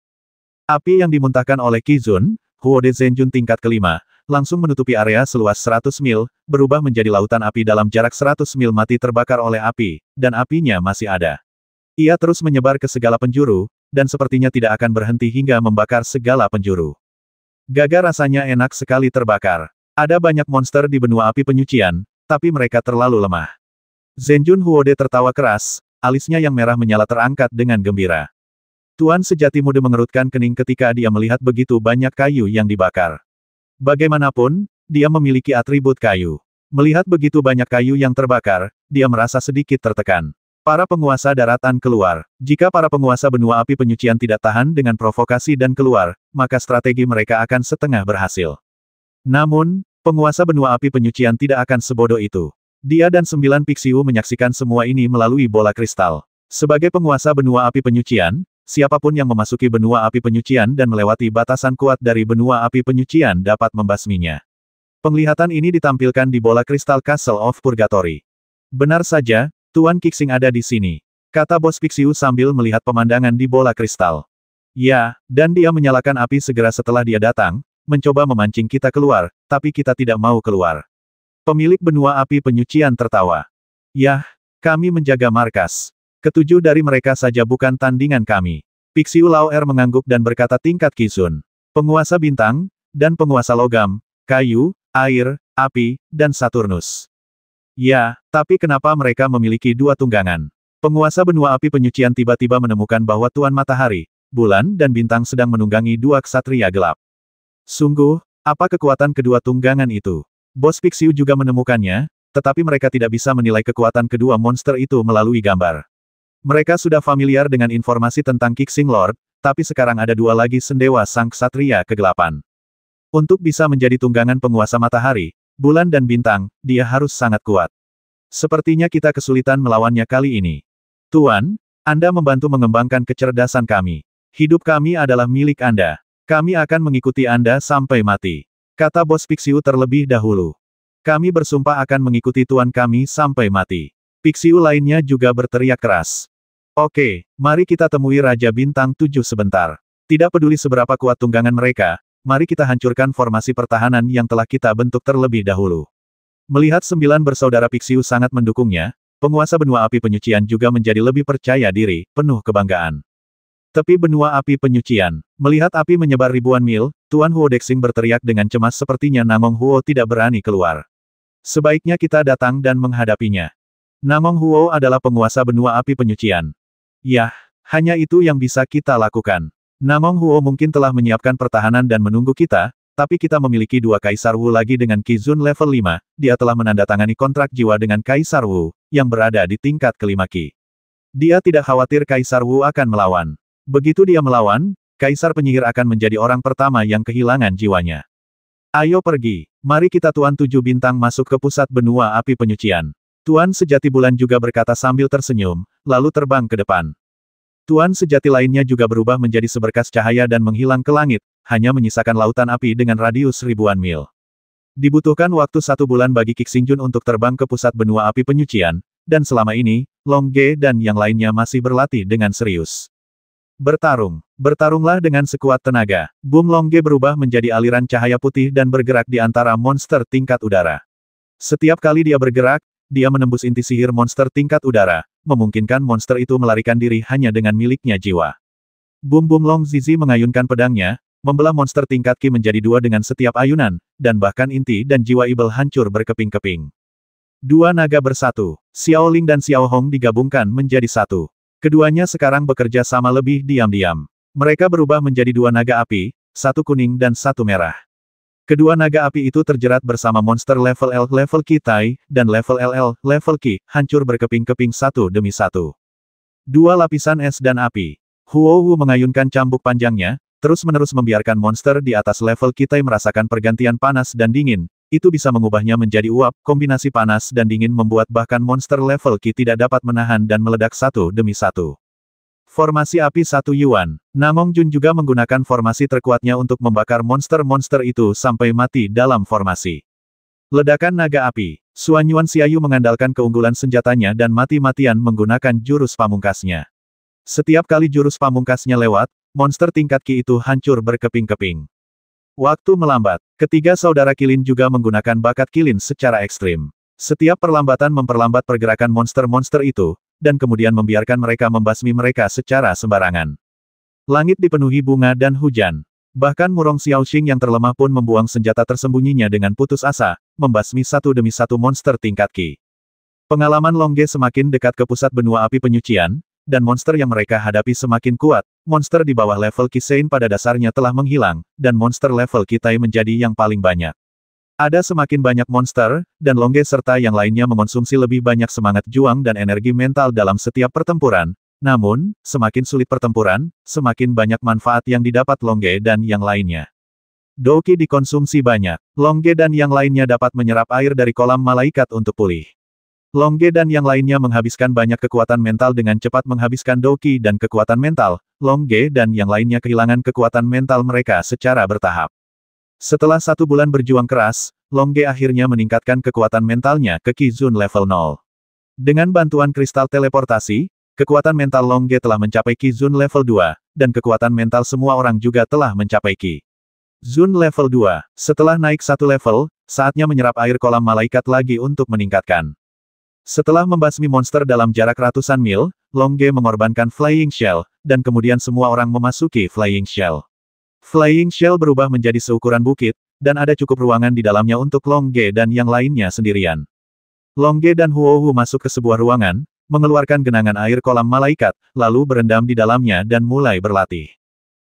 Api yang dimuntahkan oleh Ki Zun, Huode Zhenjun tingkat ke-5, langsung menutupi area seluas 100 mil, berubah menjadi lautan api dalam jarak 100 mil mati terbakar oleh api, dan apinya masih ada. Ia terus menyebar ke segala penjuru, dan sepertinya tidak akan berhenti hingga membakar segala penjuru. Gaga rasanya enak sekali terbakar. Ada banyak monster di benua api penyucian, tapi mereka terlalu lemah. Zhenjun Huode tertawa keras, alisnya yang merah menyala terangkat dengan gembira. Tuan Sejati Muda mengerutkan kening ketika dia melihat begitu banyak kayu yang dibakar. Bagaimanapun, dia memiliki atribut kayu. Melihat begitu banyak kayu yang terbakar, dia merasa sedikit tertekan. Para penguasa daratan keluar. Jika para penguasa benua api penyucian tidak tahan dengan provokasi dan keluar, maka strategi mereka akan setengah berhasil. Namun, penguasa benua api penyucian tidak akan sebodoh itu. Dia dan 9 Pixiu menyaksikan semua ini melalui bola kristal. Sebagai penguasa benua api penyucian, siapapun yang memasuki benua api penyucian dan melewati batasan kuat dari benua api penyucian dapat membasminya. Penglihatan ini ditampilkan di bola kristal Castle of Purgatory. Benar saja, Tuan Qixing ada di sini, kata Bos Pixiu sambil melihat pemandangan di bola kristal. Ya, dan dia menyalakan api segera setelah dia datang, mencoba memancing kita keluar, tapi kita tidak mau keluar. Pemilik benua api penyucian tertawa. Yah, kami menjaga markas. Ketujuh dari mereka saja bukan tandingan kami. Pixiu Lao Er mengangguk dan berkata tingkat Ki Zun. Penguasa bintang, dan penguasa logam, kayu, air, api, dan Saturnus. Ya, tapi kenapa mereka memiliki dua tunggangan? Penguasa benua api penyucian tiba-tiba menemukan bahwa Tuan Matahari, Bulan dan Bintang sedang menunggangi dua ksatria gelap. Sungguh, apa kekuatan kedua tunggangan itu? Bos Pixiu juga menemukannya, tetapi mereka tidak bisa menilai kekuatan kedua monster itu melalui gambar. Mereka sudah familiar dengan informasi tentang Qixing Lord, tapi sekarang ada dua lagi sendewa sang ksatria kegelapan. Untuk bisa menjadi tunggangan penguasa matahari, Bulan dan Bintang, dia harus sangat kuat. Sepertinya kita kesulitan melawannya kali ini. Tuan, Anda membantu mengembangkan kecerdasan kami. Hidup kami adalah milik Anda. Kami akan mengikuti Anda sampai mati. Kata Bos Pixiu terlebih dahulu. Kami bersumpah akan mengikuti Tuan kami sampai mati. Pixiu lainnya juga berteriak keras. Oke, mari kita temui Raja Bintang 7 sebentar. Tidak peduli seberapa kuat tunggangan mereka, mari kita hancurkan formasi pertahanan yang telah kita bentuk terlebih dahulu. Melihat 9 bersaudara Pixiu sangat mendukungnya, penguasa benua api penyucian juga menjadi lebih percaya diri, penuh kebanggaan. Tepi benua api penyucian. Melihat api menyebar ribuan mil, Tuan Huo Dexing berteriak dengan cemas sepertinya Namong Huo tidak berani keluar. Sebaiknya kita datang dan menghadapinya. Namong Huo adalah penguasa benua api penyucian. Yah, hanya itu yang bisa kita lakukan. Namong Huo mungkin telah menyiapkan pertahanan dan menunggu kita, tapi kita memiliki dua Kaisar Wu lagi dengan Ki Zun level 5, dia telah menandatangani kontrak jiwa dengan Kaisar Wu, yang berada di tingkat kelima Ki. Dia tidak khawatir Kaisar Wu akan melawan. Begitu dia melawan, Kaisar Penyihir akan menjadi orang pertama yang kehilangan jiwanya. Ayo pergi, mari kita Tuan 7 Bintang masuk ke pusat benua api penyucian. Tuan Sejati Bulan juga berkata sambil tersenyum, lalu terbang ke depan. Tuan sejati lainnya juga berubah menjadi seberkas cahaya dan menghilang ke langit, hanya menyisakan lautan api dengan radius ribuan mil. Dibutuhkan waktu 1 bulan bagi Qixingjun untuk terbang ke pusat benua api penyucian, dan selama ini, Long Ge dan yang lainnya masih berlatih dengan serius. Bertarung. Bertarunglah dengan sekuat tenaga. Boom Long Ge berubah menjadi aliran cahaya putih dan bergerak di antara monster tingkat udara. Setiap kali dia bergerak, dia menembus inti sihir monster tingkat udara, memungkinkan monster itu melarikan diri hanya dengan miliknya jiwa. Boom Boom Long Zizi mengayunkan pedangnya, membelah monster tingkat Qi menjadi 2 dengan setiap ayunan, dan bahkan inti dan jiwa Ibel hancur berkeping-keping. 2 naga bersatu. Xiao Ling dan Xiao Hong digabungkan menjadi 1. Keduanya sekarang bekerja sama lebih diam-diam. Mereka berubah menjadi 2 naga api, 1 kuning dan 1 merah. Kedua naga api itu terjerat bersama monster level L level Qi Tai, dan level LL level Qi, hancur berkeping-keping satu demi satu. 2 lapisan es dan api. Huo Wu mengayunkan cambuk panjangnya, terus-menerus membiarkan monster di atas level Qi Tai merasakan pergantian panas dan dingin. Itu bisa mengubahnya menjadi uap, kombinasi panas dan dingin membuat bahkan monster level Qi tidak dapat menahan dan meledak satu demi satu. Formasi api 1 Yuan. Namong Jun juga menggunakan formasi terkuatnya untuk membakar monster-monster itu sampai mati dalam formasi. Ledakan naga api. Xuan Yuan Xiaoyu mengandalkan keunggulan senjatanya dan mati-matian menggunakan jurus pamungkasnya. Setiap kali jurus pamungkasnya lewat, monster tingkat Qi itu hancur berkeping-keping. Waktu melambat. Ketiga saudara Kilin juga menggunakan bakat Kilin secara ekstrim. Setiap perlambatan memperlambat pergerakan monster-monster itu, dan kemudian membiarkan mereka membasmi mereka secara sembarangan. Langit dipenuhi bunga dan hujan. Bahkan Murong Xiaoxing yang terlemah pun membuang senjata tersembunyinya dengan putus asa, membasmi satu demi satu monster tingkat Qi. Pengalaman Long Ge semakin dekat ke pusat benua api penyucian, dan monster yang mereka hadapi semakin kuat. Monster di bawah level Qi Sein pada dasarnya telah menghilang, dan monster level Qi Tai menjadi yang paling banyak. Ada semakin banyak monster, dan Long Ge serta yang lainnya mengonsumsi lebih banyak semangat juang dan energi mental dalam setiap pertempuran. Namun, semakin sulit pertempuran, semakin banyak manfaat yang didapat Long Ge dan yang lainnya. Doki dikonsumsi banyak. Long Ge dan yang lainnya dapat menyerap air dari kolam malaikat untuk pulih. Long Ge dan yang lainnya menghabiskan banyak kekuatan mental dengan cepat menghabiskan Doki dan kekuatan mental. Long Ge dan yang lainnya kehilangan kekuatan mental mereka secara bertahap. Setelah 1 bulan berjuang keras, Long Ge akhirnya meningkatkan kekuatan mentalnya ke Qi Zun level 0. Dengan bantuan kristal teleportasi, kekuatan mental Long Ge telah mencapai Qi Zun level 2, dan kekuatan mental semua orang juga telah mencapai Qi Zun level 2. Setelah naik 1 level, saatnya menyerap air kolam malaikat lagi untuk meningkatkan. Setelah membasmi monster dalam jarak ratusan mil, Long Ge mengorbankan Flying Shell, dan kemudian semua orang memasuki Flying Shell. Flying Shell berubah menjadi seukuran bukit, dan ada cukup ruangan di dalamnya untuk Long Ge dan yang lainnya sendirian. Long Ge dan Huo Wu masuk ke sebuah ruangan, mengeluarkan genangan air kolam malaikat, lalu berendam di dalamnya dan mulai berlatih.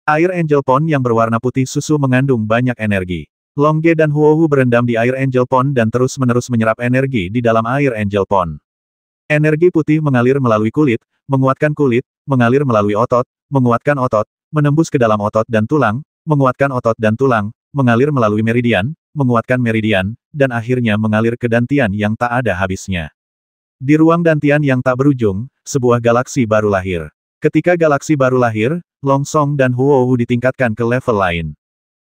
Air Angel Pond yang berwarna putih susu mengandung banyak energi. Long Ge dan Huo Wu berendam di air Angel Pond dan terus-menerus menyerap energi di dalam air Angel Pond. Energi putih mengalir melalui kulit, mengalir melalui otot, menguatkan otot, menembus ke dalam otot dan tulang, menguatkan otot dan tulang, mengalir melalui meridian, menguatkan meridian, dan akhirnya mengalir ke dantian yang tak ada habisnya. Di ruang dantian yang tak berujung, sebuah galaksi baru lahir. Ketika galaksi baru lahir, Long Song dan Huo Wu ditingkatkan ke level lain.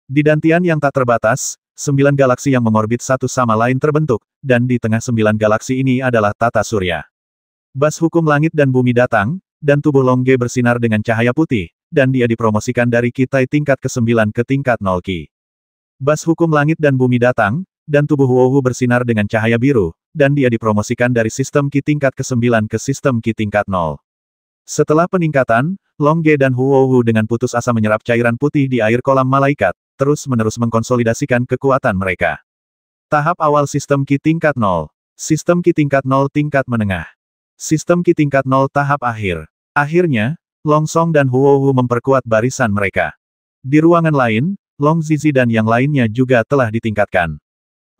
Di dantian yang tak terbatas, 9 galaksi yang mengorbit satu sama lain terbentuk, dan di tengah 9 galaksi ini adalah tata surya. Bas hukum langit dan bumi datang, dan tubuh Long Ge bersinar dengan cahaya putih, dan dia dipromosikan dari Qi Tai tingkat ke-9 ke tingkat 0 Qi. Bas hukum langit dan bumi datang, dan tubuh Huo Wu bersinar dengan cahaya biru, dan dia dipromosikan dari sistem Qi tingkat ke-9 ke sistem Qi tingkat 0. Setelah peningkatan, Long Ge dan Huo Wu dengan putus asa menyerap cairan putih di air kolam malaikat, terus-menerus mengkonsolidasikan kekuatan mereka. Tahap awal sistem Qi tingkat 0. Sistem Qi tingkat 0 tingkat menengah. Sistem Qi tingkat 0 tahap akhir. Akhirnya, Long Song dan Huo Wu memperkuat barisan mereka. Di ruangan lain, Long Zizi dan yang lainnya juga telah ditingkatkan.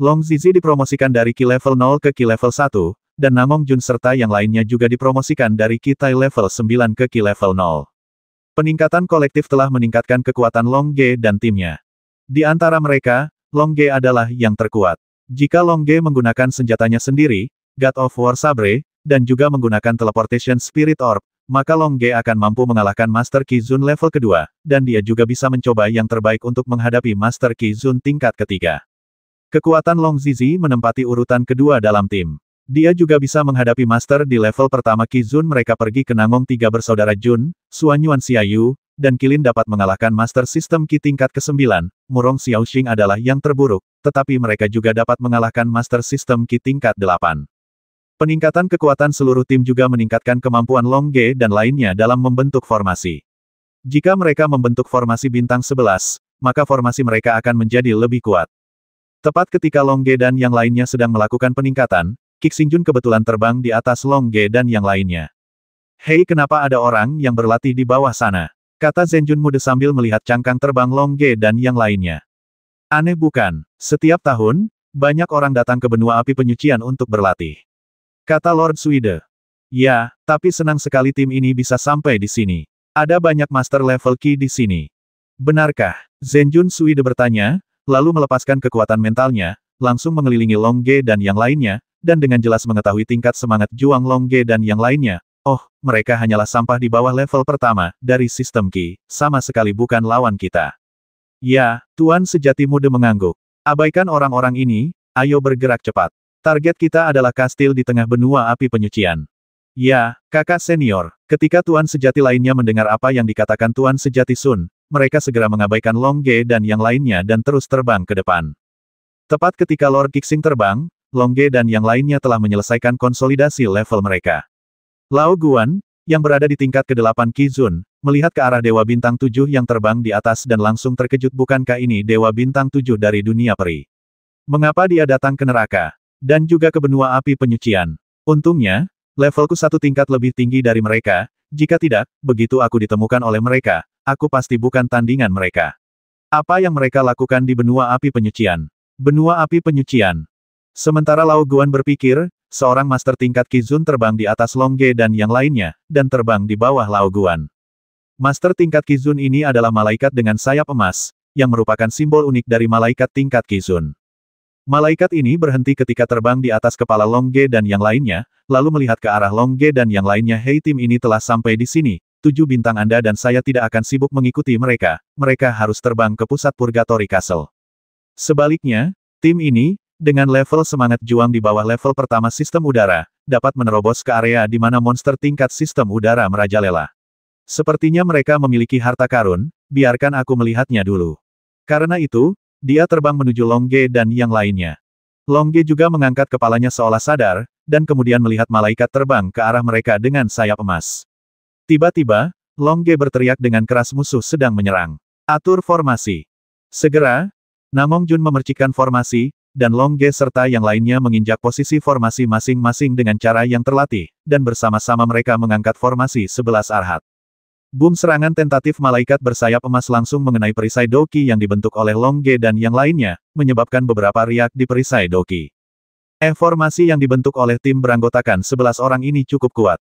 Long Zizi dipromosikan dari Qi level 0 ke Qi level 1, dan Namong Jun serta yang lainnya juga dipromosikan dari Qi Tai level 9 ke Qi level 0. Peningkatan kolektif telah meningkatkan kekuatan Long Ge dan timnya. Di antara mereka, Long Ge adalah yang terkuat. Jika Long Ge menggunakan senjatanya sendiri, God of War Sabre, dan juga menggunakan Teleportation Spirit Orb, maka Long Ge akan mampu mengalahkan Master Qi Zun level kedua, dan dia juga bisa mencoba yang terbaik untuk menghadapi Master Qi Zun tingkat ketiga. Kekuatan Long Zizi menempati urutan kedua dalam tim. Dia juga bisa menghadapi master di level pertama Qizun. Mereka pergi ke Nangong tiga bersaudara Jun, Suanyuan Xiaoyu, dan Qilin dapat mengalahkan master sistem Qi tingkat ke-9, Murong Xiaoxing adalah yang terburuk, tetapi mereka juga dapat mengalahkan master sistem Qi tingkat 8. Peningkatan kekuatan seluruh tim juga meningkatkan kemampuan Long Ge dan lainnya dalam membentuk formasi. Jika mereka membentuk formasi bintang 11, maka formasi mereka akan menjadi lebih kuat. Tepat ketika Long Ge dan yang lainnya sedang melakukan peningkatan, Qixingjun kebetulan terbang di atas Long Ge dan yang lainnya. "Hei, kenapa ada orang yang berlatih di bawah sana?" kata Zhenjun muda sambil melihat cangkang terbang Long Ge dan yang lainnya. "Aneh bukan? Setiap tahun, banyak orang datang ke benua api penyucian untuk berlatih," kata Lord Suide. "Ya, tapi senang sekali tim ini bisa sampai di sini. Ada banyak master level Qi di sini." "Benarkah?" Zhenjun Suide bertanya, lalu melepaskan kekuatan mentalnya, langsung mengelilingi Long Ge dan yang lainnya, dan dengan jelas mengetahui tingkat semangat juang Long Ge dan yang lainnya. Oh, mereka hanyalah sampah di bawah level pertama, dari sistem Qi, sama sekali bukan lawan kita. "Ya, Tuan sejati muda mengangguk. Abaikan orang-orang ini, ayo bergerak cepat. Target kita adalah kastil di tengah benua api penyucian." "Ya, kakak senior." Ketika Tuan sejati lainnya mendengar apa yang dikatakan Tuan sejati Sun, mereka segera mengabaikan Long Ge dan yang lainnya dan terus terbang ke depan. Tepat ketika Lord Qixing terbang, Long Ge dan yang lainnya telah menyelesaikan konsolidasi level mereka. Lao Guan, yang berada di tingkat ke-8 Qizun, melihat ke arah Dewa Bintang 7 yang terbang di atas dan langsung terkejut. Bukankah ini Dewa Bintang 7 dari dunia peri? Mengapa dia datang ke neraka? Dan juga ke benua api penyucian? Untungnya, levelku satu tingkat lebih tinggi dari mereka, jika tidak, begitu aku ditemukan oleh mereka, aku pasti bukan tandingan mereka. Apa yang mereka lakukan di benua api penyucian? Benua api penyucian. Sementara Lao Guan berpikir, seorang master tingkat Qizun terbang di atas Long Ge dan yang lainnya, dan terbang di bawah Lao Guan. Master tingkat Qizun ini adalah malaikat dengan sayap emas, yang merupakan simbol unik dari malaikat tingkat Qizun. Malaikat ini berhenti ketika terbang di atas kepala Long Ge dan yang lainnya, lalu melihat ke arah Long Ge dan yang lainnya. "Hei, tim ini telah sampai di sini, 7 bintang Anda dan saya tidak akan sibuk mengikuti mereka, mereka harus terbang ke pusat Purgatory Castle." Sebaliknya, tim ini, dengan level semangat juang di bawah level pertama sistem udara, dapat menerobos ke area di mana monster tingkat sistem udara merajalela. Sepertinya mereka memiliki harta karun, biarkan aku melihatnya dulu. Karena itu, dia terbang menuju Long Ge dan yang lainnya. Long Ge juga mengangkat kepalanya seolah sadar, dan kemudian melihat malaikat terbang ke arah mereka dengan sayap emas. Tiba-tiba, Long Ge berteriak dengan keras, "Musuh sedang menyerang. Atur formasi." Segera, Namong Jun memercikkan formasi, dan Long Ge serta yang lainnya menginjak posisi formasi masing-masing dengan cara yang terlatih, dan bersama-sama mereka mengangkat formasi 11 arhat. Boom, serangan tentatif malaikat bersayap emas langsung mengenai perisai Doqi yang dibentuk oleh Long Ge dan yang lainnya, menyebabkan beberapa riak di perisai Doqi. Formasi yang dibentuk oleh tim beranggotakan 11 orang ini cukup kuat.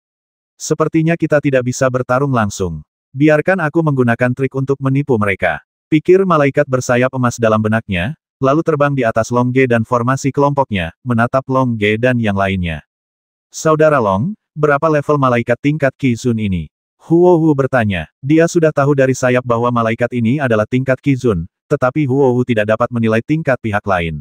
"Sepertinya kita tidak bisa bertarung langsung. Biarkan aku menggunakan trik untuk menipu mereka," pikir malaikat bersayap emas dalam benaknya, lalu terbang di atas Long Ge dan formasi kelompoknya, menatap Long Ge dan yang lainnya. "Saudara Long, berapa level malaikat tingkat Qizun ini?" Huo Hu bertanya. Dia sudah tahu dari sayap bahwa malaikat ini adalah tingkat Qizun, tetapi Huo Hu tidak dapat menilai tingkat pihak lain.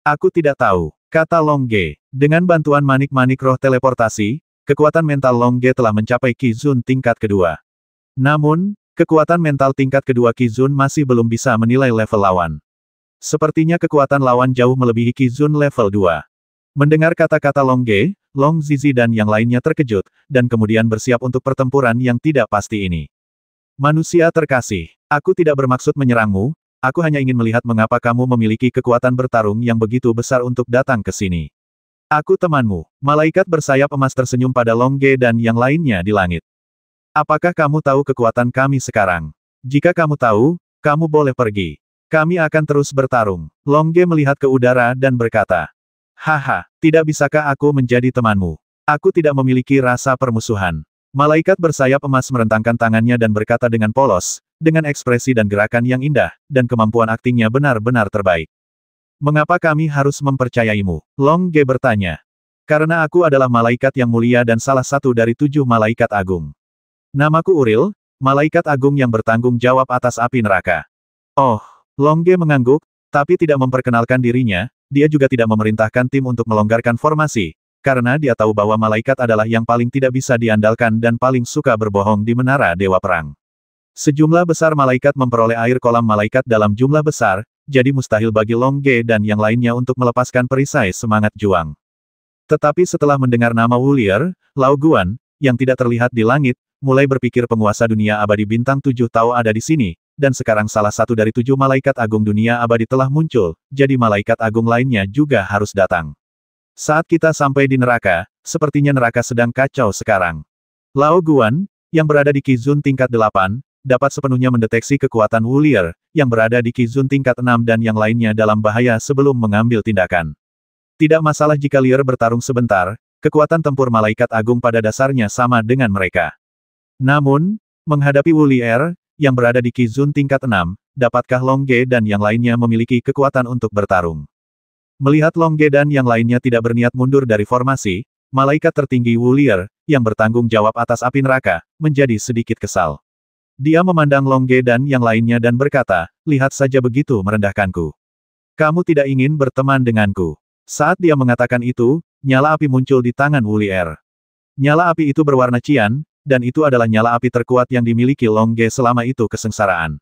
"Aku tidak tahu," kata Long Ge. Dengan bantuan manik-manik roh teleportasi, kekuatan mental Long Ge telah mencapai Qizun tingkat kedua. Namun, kekuatan mental tingkat kedua Qizun masih belum bisa menilai level lawan. Sepertinya kekuatan lawan jauh melebihi Qizun level 2. Mendengar kata-kata Long Ge, Long Zizi dan yang lainnya terkejut, dan kemudian bersiap untuk pertempuran yang tidak pasti ini. "Manusia terkasih, aku tidak bermaksud menyerangmu, aku hanya ingin melihat mengapa kamu memiliki kekuatan bertarung yang begitu besar untuk datang ke sini. Aku temanmu." Malaikat bersayap emas tersenyum pada Long Ge dan yang lainnya di langit. "Apakah kamu tahu kekuatan kami sekarang? Jika kamu tahu, kamu boleh pergi. Kami akan terus bertarung." Long Ge melihat ke udara dan berkata, "Haha, tidak bisakah aku menjadi temanmu? Aku tidak memiliki rasa permusuhan." Malaikat bersayap emas merentangkan tangannya dan berkata dengan polos, dengan ekspresi dan gerakan yang indah, dan kemampuan aktingnya benar-benar terbaik. "Mengapa kami harus mempercayaimu?" Long Ge bertanya. "Karena aku adalah malaikat yang mulia dan salah satu dari 7 malaikat agung. Namaku Uril, malaikat agung yang bertanggung jawab atas api neraka." "Oh." Long Ge mengangguk, Tapi tidak memperkenalkan dirinya, dia juga tidak memerintahkan tim untuk melonggarkan formasi, karena dia tahu bahwa malaikat adalah yang paling tidak bisa diandalkan dan paling suka berbohong di menara Dewa Perang. Sejumlah besar malaikat memperoleh air kolam malaikat dalam jumlah besar, jadi mustahil bagi Long Ge dan yang lainnya untuk melepaskan perisai semangat juang. Tetapi setelah mendengar nama Wulier, Lao Guan, yang tidak terlihat di langit, mulai berpikir penguasa dunia abadi bintang 7 Tao ada di sini, dan sekarang salah satu dari 7 malaikat agung dunia abadi telah muncul, jadi malaikat agung lainnya juga harus datang. Saat kita sampai di neraka, sepertinya neraka sedang kacau sekarang. Lao Guan, yang berada di Qizun tingkat 8, dapat sepenuhnya mendeteksi kekuatan Wulier, yang berada di Qizun tingkat 6 dan yang lainnya dalam bahaya sebelum mengambil tindakan. Tidak masalah jika Lier bertarung sebentar, kekuatan tempur malaikat agung pada dasarnya sama dengan mereka. Namun, menghadapi Wulier, yang berada di Qizun tingkat 6, dapatkah Long Ge dan yang lainnya memiliki kekuatan untuk bertarung? Melihat Long Ge dan yang lainnya tidak berniat mundur dari formasi, malaikat tertinggi Wulier, yang bertanggung jawab atas api neraka, menjadi sedikit kesal. Dia memandang Long Ge dan yang lainnya dan berkata, lihat saja begitu merendahkanku. Kamu tidak ingin berteman denganku. Saat dia mengatakan itu, nyala api muncul di tangan Wulier. Nyala api itu berwarna cian, dan itu adalah nyala api terkuat yang dimiliki Long Ge selama itu kesengsaraan.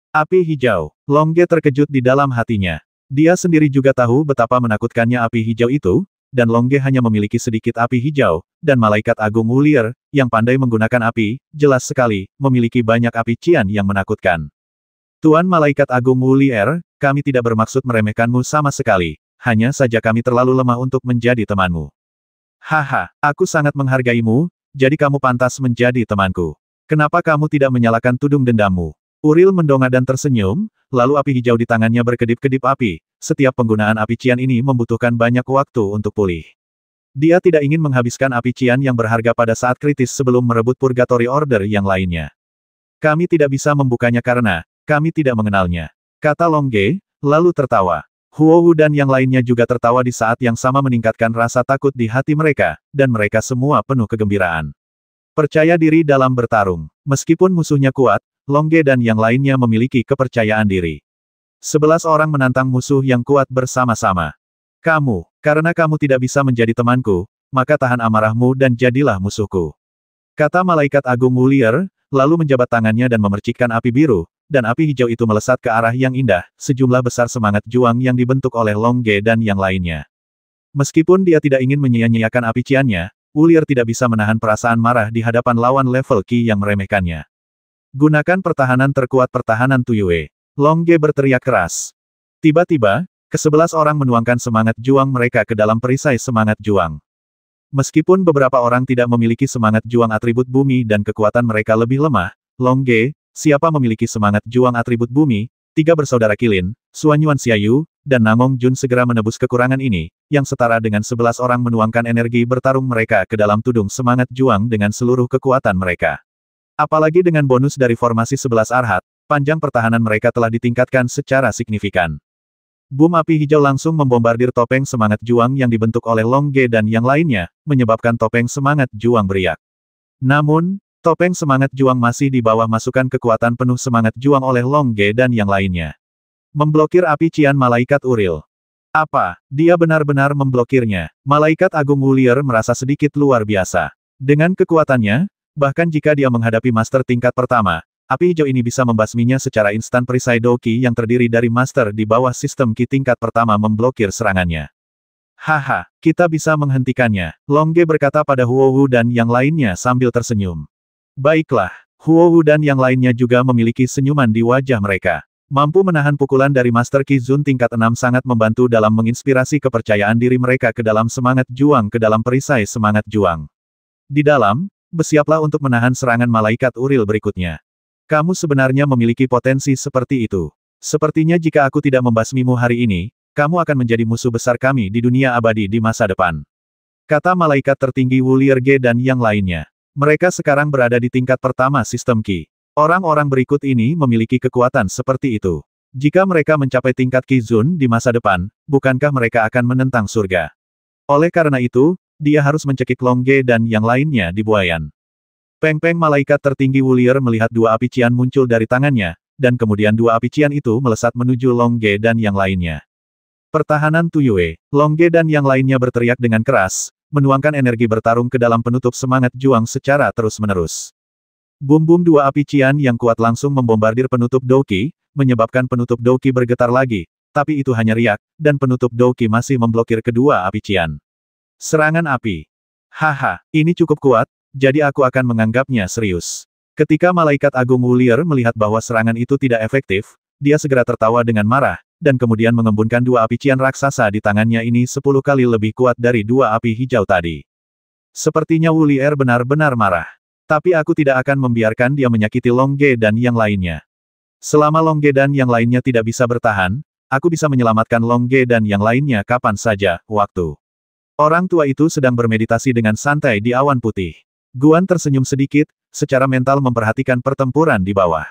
Api hijau. Long Ge terkejut di dalam hatinya. Dia sendiri juga tahu betapa menakutkannya api hijau itu, dan Long Ge hanya memiliki sedikit api hijau, dan malaikat agung Wulier, yang pandai menggunakan api, jelas sekali, memiliki banyak api cian yang menakutkan. Tuan malaikat agung Wulier, kami tidak bermaksud meremehkanmu sama sekali, hanya saja kami terlalu lemah untuk menjadi temanmu. Haha, aku sangat menghargaimu, jadi kamu pantas menjadi temanku. Kenapa kamu tidak menyalakan tudung dendammu? Uril mendongak dan tersenyum, lalu api hijau di tangannya berkedip-kedip api. Setiap penggunaan api cian ini membutuhkan banyak waktu untuk pulih. Dia tidak ingin menghabiskan api cian yang berharga pada saat kritis sebelum merebut Purgatory Order yang lainnya. Kami tidak bisa membukanya karena kami tidak mengenalnya, kata Long Ge, lalu tertawa. Huohu dan yang lainnya juga tertawa di saat yang sama meningkatkan rasa takut di hati mereka, dan mereka semua penuh kegembiraan. Percaya diri dalam bertarung. Meskipun musuhnya kuat, Long Ge dan yang lainnya memiliki kepercayaan diri. 11 orang menantang musuh yang kuat bersama-sama. Karena kamu tidak bisa menjadi temanku, maka tahan amarahmu dan jadilah musuhku. Kata malaikat agung Wulier, lalu menjabat tangannya dan memercikkan api biru, dan api hijau itu melesat ke arah yang indah, sejumlah besar semangat juang yang dibentuk oleh Long Ge dan yang lainnya. Meskipun dia tidak ingin menyia-nyiakan api ciannya, Wulier tidak bisa menahan perasaan marah di hadapan lawan level Qi yang meremehkannya. Gunakan pertahanan terkuat pertahanan Tuyue. Long Ge berteriak keras. Tiba-tiba, ke-11 orang menuangkan semangat juang mereka ke dalam perisai semangat juang. Meskipun beberapa orang tidak memiliki semangat juang atribut bumi dan kekuatan mereka lebih lemah, Long Ge, siapa memiliki semangat juang atribut bumi, 3 bersaudara Qilin, Suanyuan Xiaoyu, dan Namong Jun segera menebus kekurangan ini, yang setara dengan 11 orang menuangkan energi bertarung mereka ke dalam tudung semangat juang dengan seluruh kekuatan mereka. Apalagi dengan bonus dari formasi 11 Arhat, panjang pertahanan mereka telah ditingkatkan secara signifikan. Boom api hijau langsung membombardir topeng semangat juang yang dibentuk oleh Long Ge dan yang lainnya, menyebabkan topeng semangat juang beriak. Namun, topeng semangat juang masih di bawah masukan kekuatan penuh semangat juang oleh Long Ge dan yang lainnya. Memblokir api cian malaikat Uril. Apa? Dia benar-benar memblokirnya. Malaikat agung Wulier merasa sedikit luar biasa. Dengan kekuatannya, bahkan jika dia menghadapi master tingkat pertama, api hijau ini bisa membasminya secara instan. Perisai Doki yang terdiri dari master di bawah sistem Qi tingkat pertama memblokir serangannya. Haha, kita bisa menghentikannya, Long Ge berkata pada Huohu dan yang lainnya sambil tersenyum. Baiklah, Huohu dan yang lainnya juga memiliki senyuman di wajah mereka. Mampu menahan pukulan dari Master Qizun tingkat 6 sangat membantu dalam menginspirasi kepercayaan diri mereka ke dalam semangat juang ke dalam perisai semangat juang. Di dalam, bersiaplah untuk menahan serangan malaikat Uril berikutnya. Kamu sebenarnya memiliki potensi seperti itu. Sepertinya jika aku tidak membasmimu hari ini, kamu akan menjadi musuh besar kami di dunia abadi di masa depan. Kata malaikat tertinggi Wulier Ge dan yang lainnya. Mereka sekarang berada di tingkat pertama sistem Qi. Orang-orang berikut ini memiliki kekuatan seperti itu. Jika mereka mencapai tingkat Qizun di masa depan, bukankah mereka akan menentang surga? Oleh karena itu, dia harus mencekik Long Ge dan yang lainnya di buayan. Peng-peng malaikat tertinggi Wulier melihat dua api cian muncul dari tangannya, dan kemudian dua api cian itu melesat menuju Long Ge dan yang lainnya. Pertahanan Tuyue, Long Ge dan yang lainnya berteriak dengan keras, menuangkan energi bertarung ke dalam penutup semangat juang secara terus-menerus. Bum-bum dua api cian yang kuat langsung membombardir penutup Douqi, menyebabkan penutup Douqi bergetar lagi, tapi itu hanya riak, dan penutup Douqi masih memblokir kedua api cian. Serangan api. Haha, ini cukup kuat, jadi aku akan menganggapnya serius. Ketika Malaikat Agung Wulier melihat bahwa serangan itu tidak efektif, dia segera tertawa dengan marah, dan kemudian mengembunkan dua api cian raksasa di tangannya ini 10 kali lebih kuat dari dua api hijau tadi. Sepertinya Wulier benar-benar marah. Tapi aku tidak akan membiarkan dia menyakiti Long Ge dan yang lainnya. Selama Long Ge dan yang lainnya tidak bisa bertahan, aku bisa menyelamatkan Long Ge dan yang lainnya kapan saja, waktu. Orang tua itu sedang bermeditasi dengan santai di awan putih. Guan tersenyum sedikit, secara mental memperhatikan pertempuran di bawah.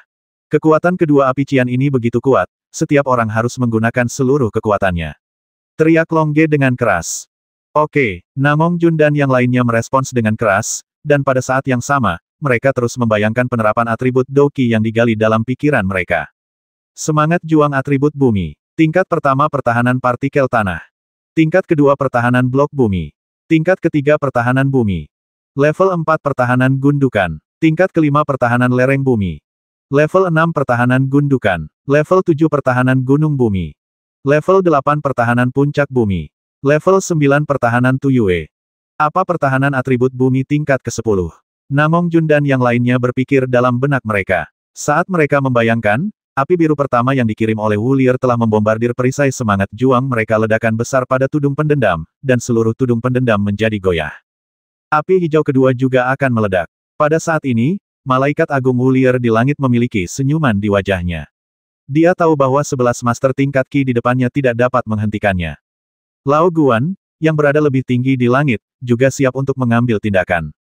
Kekuatan kedua api cian ini begitu kuat, setiap orang harus menggunakan seluruh kekuatannya. Teriak Long Ge dengan keras. Oke, Namong Jun dan yang lainnya merespons dengan keras, dan pada saat yang sama, mereka terus membayangkan penerapan atribut Douqi yang digali dalam pikiran mereka. Semangat juang atribut bumi. Tingkat pertama pertahanan partikel tanah. Tingkat kedua pertahanan blok bumi. Tingkat ketiga pertahanan bumi. Level 4 pertahanan gundukan. Tingkat kelima pertahanan lereng bumi. Level 6 pertahanan gundukan. Level 7 pertahanan gunung bumi. Level 8 pertahanan puncak bumi. Level 9 pertahanan Tuyue. Apa pertahanan atribut bumi tingkat ke-10? Namong Jun dan yang lainnya berpikir dalam benak mereka. Saat mereka membayangkan, api biru pertama yang dikirim oleh Wulier telah membombardir perisai semangat juang mereka ledakan besar pada tudung pendendam, dan seluruh tudung pendendam menjadi goyah. Api hijau kedua juga akan meledak. Pada saat ini, Malaikat Agung Wulier di langit memiliki senyuman di wajahnya. Dia tahu bahwa 11 master tingkat Qi di depannya tidak dapat menghentikannya. Lao Guan, yang berada lebih tinggi di langit, juga siap untuk mengambil tindakan.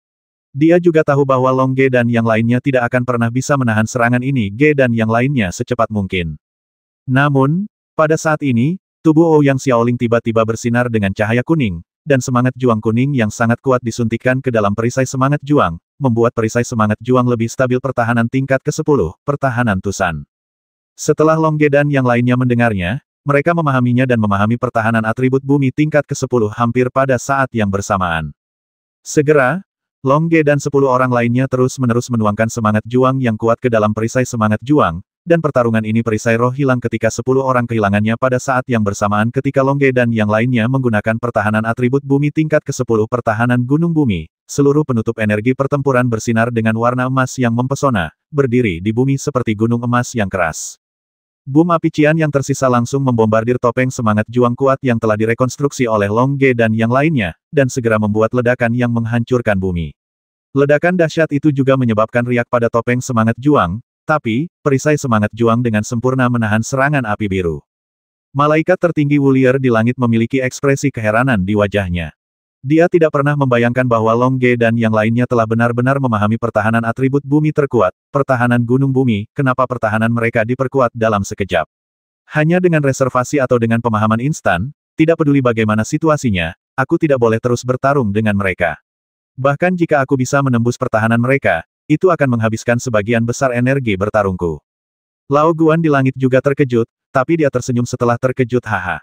Dia juga tahu bahwa Long Ge dan yang lainnya tidak akan pernah bisa menahan serangan ini Ge dan yang lainnya secepat mungkin. Namun, pada saat ini, tubuh Ouyang Xiaoling tiba-tiba bersinar dengan cahaya kuning, dan semangat juang kuning yang sangat kuat disuntikkan ke dalam perisai semangat juang, membuat perisai semangat juang lebih stabil pertahanan tingkat ke-10, pertahanan Tusan. Setelah Long Ge dan yang lainnya mendengarnya, mereka memahaminya dan memahami pertahanan atribut bumi tingkat ke-10 hampir pada saat yang bersamaan. Segera, Long Ge dan 10 orang lainnya terus-menerus menuangkan semangat juang yang kuat ke dalam perisai semangat juang, dan pertarungan ini perisai roh hilang ketika 10 orang kehilangannya pada saat yang bersamaan ketika Long Ge dan yang lainnya menggunakan pertahanan atribut bumi tingkat ke-10 pertahanan gunung bumi. Seluruh penutup energi pertempuran bersinar dengan warna emas yang mempesona, berdiri di bumi seperti gunung emas yang keras. Bom api cian yang tersisa langsung membombardir topeng semangat juang kuat yang telah direkonstruksi oleh Long Ge dan yang lainnya, dan segera membuat ledakan yang menghancurkan bumi. Ledakan dahsyat itu juga menyebabkan riak pada topeng semangat juang, tapi, perisai semangat juang dengan sempurna menahan serangan api biru. Malaikat tertinggi Wulier di langit memiliki ekspresi keheranan di wajahnya. Dia tidak pernah membayangkan bahwa Long Ge dan yang lainnya telah benar-benar memahami pertahanan atribut bumi terkuat, pertahanan gunung bumi, kenapa pertahanan mereka diperkuat dalam sekejap. Hanya dengan reservasi atau dengan pemahaman instan, tidak peduli bagaimana situasinya, aku tidak boleh terus bertarung dengan mereka. Bahkan jika aku bisa menembus pertahanan mereka, itu akan menghabiskan sebagian besar energi bertarungku. Lao Guan di langit juga terkejut, tapi dia tersenyum setelah terkejut haha.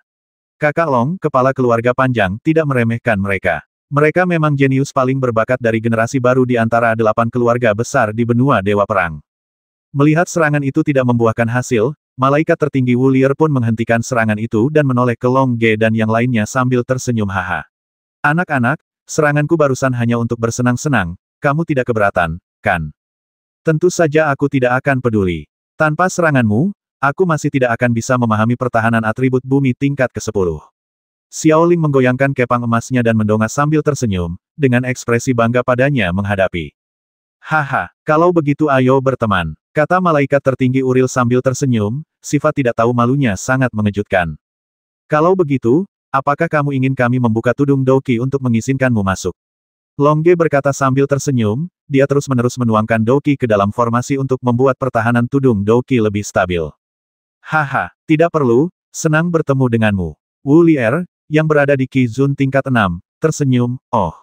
Kakak Long, kepala keluarga panjang, tidak meremehkan mereka. Mereka memang jenius paling berbakat dari generasi baru di antara 8 keluarga besar di benua Dewa Perang. Melihat serangan itu tidak membuahkan hasil, malaikat tertinggi Wulier pun menghentikan serangan itu dan menoleh ke Long Ge dan yang lainnya sambil tersenyum haha. Anak-anak, seranganku barusan hanya untuk bersenang-senang, kamu tidak keberatan, kan? Tentu saja aku tidak akan peduli. Tanpa seranganmu, aku masih tidak akan bisa memahami pertahanan atribut bumi tingkat ke-10. Xiaoling menggoyangkan kepang emasnya dan mendongak sambil tersenyum, dengan ekspresi bangga padanya menghadapi. Haha, kalau begitu ayo berteman, kata malaikat tertinggi Uril sambil tersenyum, sifat tidak tahu malunya sangat mengejutkan. Kalau begitu, apakah kamu ingin kami membuka tudung Douqi untuk mengizinkanmu masuk? Long Ge berkata sambil tersenyum, dia terus-menerus menuangkan Douqi ke dalam formasi untuk membuat pertahanan tudung Douqi lebih stabil. Haha, tidak perlu, senang bertemu denganmu. Wulier, yang berada di Qi Zun tingkat 6, tersenyum, oh.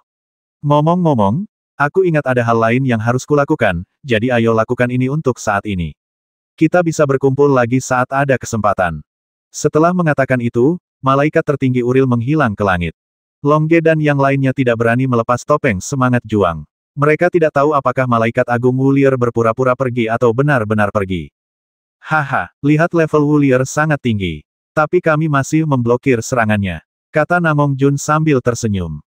Ngomong-ngomong, aku ingat ada hal lain yang harus kulakukan, jadi ayo lakukan ini untuk saat ini. Kita bisa berkumpul lagi saat ada kesempatan. Setelah mengatakan itu, malaikat tertinggi Uril menghilang ke langit. Longge dan yang lainnya tidak berani melepas topeng semangat juang. Mereka tidak tahu apakah malaikat agung Wulier berpura-pura pergi atau benar-benar pergi. Haha, lihat level Wulier sangat tinggi. Tapi kami masih memblokir serangannya, kata Namong Jun sambil tersenyum.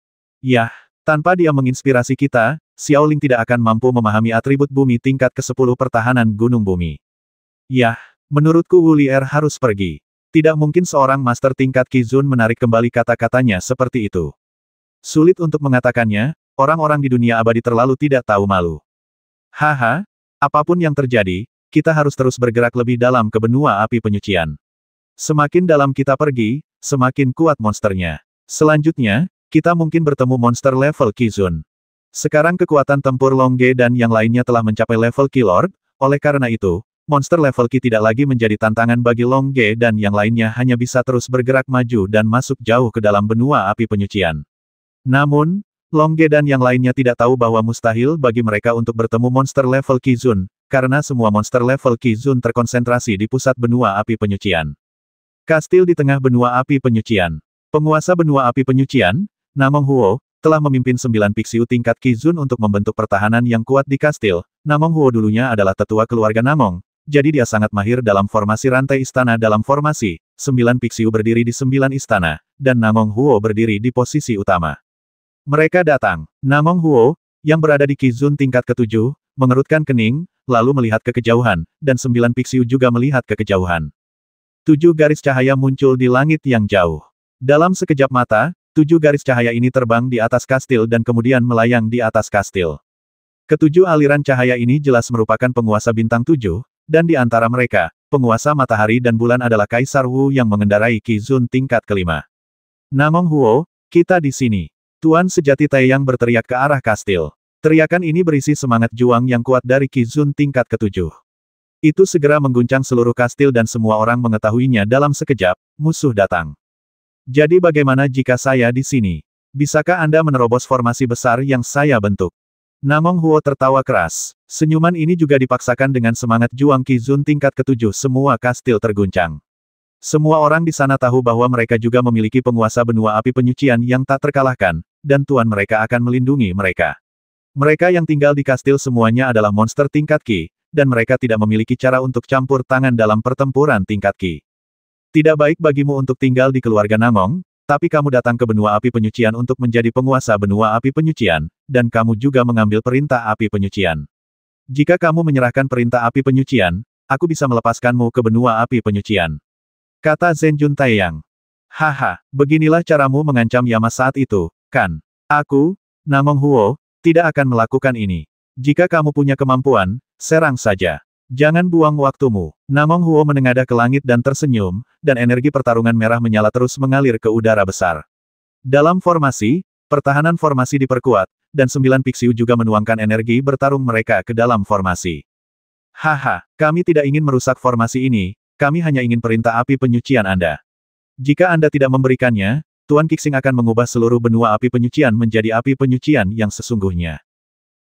Yah, tanpa dia menginspirasi kita, Xiaoling tidak akan mampu memahami atribut bumi tingkat ke-10 pertahanan gunung bumi. Yah, menurutku Wulier harus pergi. Tidak mungkin seorang master tingkat Qizun menarik kembali kata-katanya seperti itu. Sulit untuk mengatakannya, orang-orang di dunia abadi terlalu tidak tahu malu. Haha, apapun yang terjadi, kita harus terus bergerak lebih dalam ke benua api penyucian. Semakin dalam kita pergi, semakin kuat monsternya. Selanjutnya, kita mungkin bertemu monster level Qizun. Sekarang kekuatan tempur Longge dan yang lainnya telah mencapai level Qlord, oleh karena itu, monster level Qi tidak lagi menjadi tantangan bagi Longge dan yang lainnya hanya bisa terus bergerak maju dan masuk jauh ke dalam benua api penyucian. Namun, Longge dan yang lainnya tidak tahu bahwa mustahil bagi mereka untuk bertemu monster level Qizun, karena semua monster level Qizun terkonsentrasi di pusat benua api penyucian. Kastil di tengah benua api penyucian. Penguasa benua api penyucian, Namong Huo, telah memimpin 9 Pixiu tingkat Qizun untuk membentuk pertahanan yang kuat di kastil. Namong Huo dulunya adalah tetua keluarga Namong, jadi dia sangat mahir dalam formasi rantai istana dalam formasi. 9 Pixiu berdiri di 9 istana, dan Namong Huo berdiri di posisi utama. Mereka datang. Namong Huo, yang berada di Qizun tingkat ke-7, mengerutkan kening, lalu melihat ke kejauhan, dan 9 Pixiu juga melihat ke kejauhan. 7 garis cahaya muncul di langit yang jauh. Dalam sekejap mata, 7 garis cahaya ini terbang di atas kastil dan kemudian melayang di atas kastil. Ketujuh aliran cahaya ini jelas merupakan penguasa bintang 7, dan di antara mereka, penguasa matahari dan bulan adalah Kaisar Wu yang mengendarai Qizun tingkat kelima. Namong Huo, kita di sini. Tuan sejati Taeyang berteriak ke arah kastil. Teriakan ini berisi semangat juang yang kuat dari Qizun tingkat ke-7. Itu segera mengguncang seluruh kastil dan semua orang mengetahuinya dalam sekejap, musuh datang. Jadi bagaimana jika saya di sini? Bisakah Anda menerobos formasi besar yang saya bentuk? Namong Huo tertawa keras. Senyuman ini juga dipaksakan dengan semangat juang Qizun tingkat ke-7 semua kastil terguncang. Semua orang di sana tahu bahwa mereka juga memiliki penguasa benua api penyucian yang tak terkalahkan, dan tuan mereka akan melindungi mereka. Mereka yang tinggal di kastil semuanya adalah monster tingkat Qi, dan mereka tidak memiliki cara untuk campur tangan dalam pertempuran tingkat Qi. Tidak baik bagimu untuk tinggal di keluarga Namong, tapi kamu datang ke benua api penyucian untuk menjadi penguasa benua api penyucian, dan kamu juga mengambil perintah api penyucian. Jika kamu menyerahkan perintah api penyucian, aku bisa melepaskanmu ke benua api penyucian. Kata Zhenjun Taeyang. Haha, beginilah caramu mengancam Yama saat itu, kan? Aku, Namong Huo, tidak akan melakukan ini. Jika kamu punya kemampuan, serang saja. Jangan buang waktumu. Namong Huo menengadah ke langit dan tersenyum, dan energi pertarungan merah menyala terus mengalir ke udara besar. Dalam formasi, pertahanan formasi diperkuat, dan 9 Pixiu juga menuangkan energi bertarung mereka ke dalam formasi. Haha, kami tidak ingin merusak formasi ini, kami hanya ingin perintah api penyucian Anda. Jika Anda tidak memberikannya, Tuan Qixing akan mengubah seluruh benua api penyucian menjadi api penyucian yang sesungguhnya.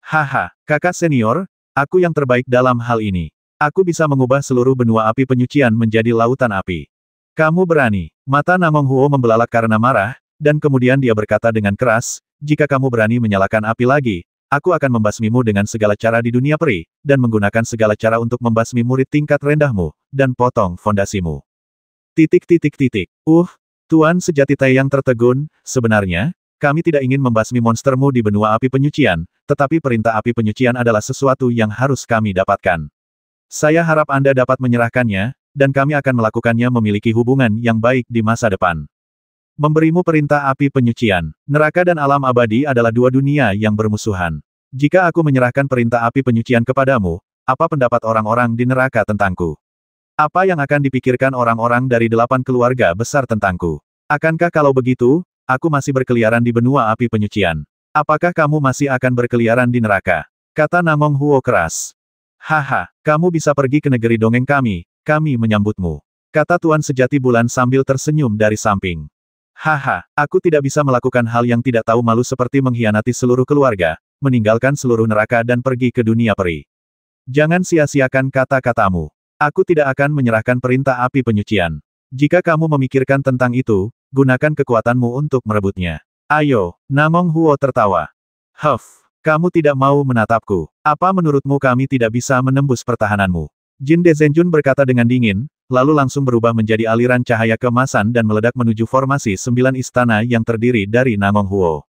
Haha, kakak senior, aku yang terbaik dalam hal ini. Aku bisa mengubah seluruh benua api penyucian menjadi lautan api. Kamu berani. Mata Namong Huo membelalak karena marah, dan kemudian dia berkata dengan keras, jika kamu berani menyalakan api lagi, aku akan membasmimu dengan segala cara di dunia peri, dan menggunakan segala cara untuk membasmi murid tingkat rendahmu, dan potong fondasimu. Tuan sejati Taeyang tertegun, sebenarnya, kami tidak ingin membasmi monstermu di benua api penyucian, tetapi perintah api penyucian adalah sesuatu yang harus kami dapatkan. Saya harap Anda dapat menyerahkannya, dan kami akan melakukannya memiliki hubungan yang baik di masa depan. Memberimu perintah api penyucian. Neraka dan alam abadi adalah dua dunia yang bermusuhan. Jika aku menyerahkan perintah api penyucian kepadamu, apa pendapat orang-orang di neraka tentangku? Apa yang akan dipikirkan orang-orang dari 8 keluarga besar tentangku? Akankah kalau begitu, aku masih berkeliaran di benua api penyucian? Apakah kamu masih akan berkeliaran di neraka? Kata Namong Huo keras. Haha, kamu bisa pergi ke negeri dongeng kami menyambutmu. Kata Tuan sejati bulan sambil tersenyum dari samping. Haha, aku tidak bisa melakukan hal yang tidak tahu malu seperti mengkhianati seluruh keluarga, meninggalkan seluruh neraka dan pergi ke dunia peri. Jangan sia-siakan kata-katamu. Aku tidak akan menyerahkan perintah api penyucian. Jika kamu memikirkan tentang itu, gunakan kekuatanmu untuk merebutnya. Ayo, Namong Huo tertawa. Kamu tidak mau menatapku. Apa menurutmu kami tidak bisa menembus pertahananmu? Jin Dezenjun berkata dengan dingin, lalu langsung berubah menjadi aliran cahaya keemasan dan meledak menuju formasi 9 istana yang terdiri dari Namong Huo.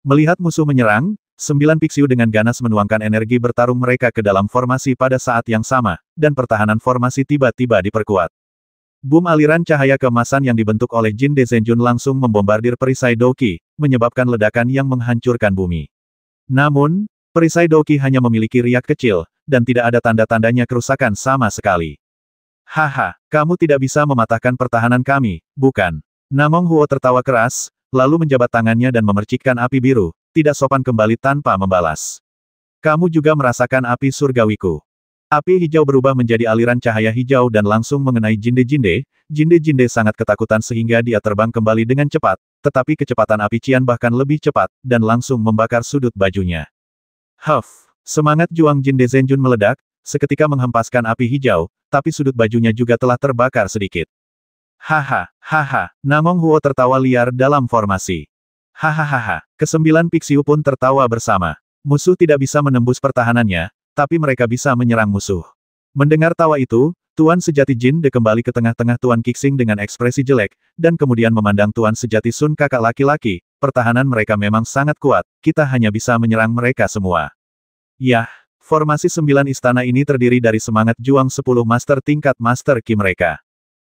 Melihat musuh menyerang, 9 Pixiu dengan ganas menuangkan energi bertarung mereka ke dalam formasi pada saat yang sama, dan pertahanan formasi tiba-tiba diperkuat. Boom aliran cahaya keemasan yang dibentuk oleh Jin Dezenjun langsung membombardir perisai Douqi, menyebabkan ledakan yang menghancurkan bumi. Namun, perisai Douqi hanya memiliki riak kecil, dan tidak ada tanda-tandanya kerusakan sama sekali. Haha, kamu tidak bisa mematahkan pertahanan kami, bukan? Namong Huo tertawa keras, lalu menjabat tangannya dan memercikkan api biru, tidak sopan kembali tanpa membalas. Kamu juga merasakan api surgawiku. Api hijau berubah menjadi aliran cahaya hijau dan langsung mengenai Jinde-Jinde. Jinde-Jinde sangat ketakutan sehingga dia terbang kembali dengan cepat, tetapi kecepatan api Qian bahkan lebih cepat, dan langsung membakar sudut bajunya. Semangat juang Jin Dezenjun meledak, seketika menghempaskan api hijau, tapi sudut bajunya juga telah terbakar sedikit. Haha, Namong Huo tertawa liar dalam formasi. Hahaha, ke-9 Pixiu pun tertawa bersama. Musuh tidak bisa menembus pertahanannya, tapi mereka bisa menyerang musuh. Mendengar tawa itu, Tuan Sejati Jin De kembali ke tengah-tengah Tuan Kixing dengan ekspresi jelek, dan kemudian memandang Tuan Sejati Sun kakak laki-laki, pertahanan mereka memang sangat kuat, kita hanya bisa menyerang mereka semua. Yah, formasi 9 istana ini terdiri dari semangat juang 10 master tingkat Master Qi mereka.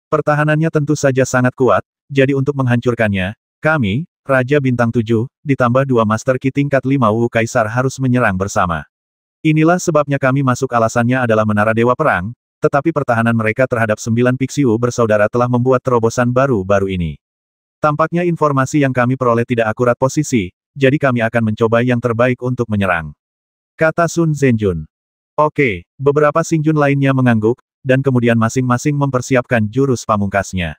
Pertahanannya tentu saja sangat kuat, jadi untuk menghancurkannya, kami, Raja Bintang 7, ditambah 2 Master Qi tingkat 5 Wu Kaisar harus menyerang bersama. Inilah sebabnya kami masuk, alasannya adalah menara Dewa Perang, tetapi pertahanan mereka terhadap 9 Pixiu bersaudara telah membuat terobosan baru-baru ini. Tampaknya informasi yang kami peroleh tidak akurat posisi, jadi kami akan mencoba yang terbaik untuk menyerang. Kata Sun Zhenjun. Oke, beberapa Xingjun lainnya mengangguk, dan kemudian masing-masing mempersiapkan jurus pamungkasnya.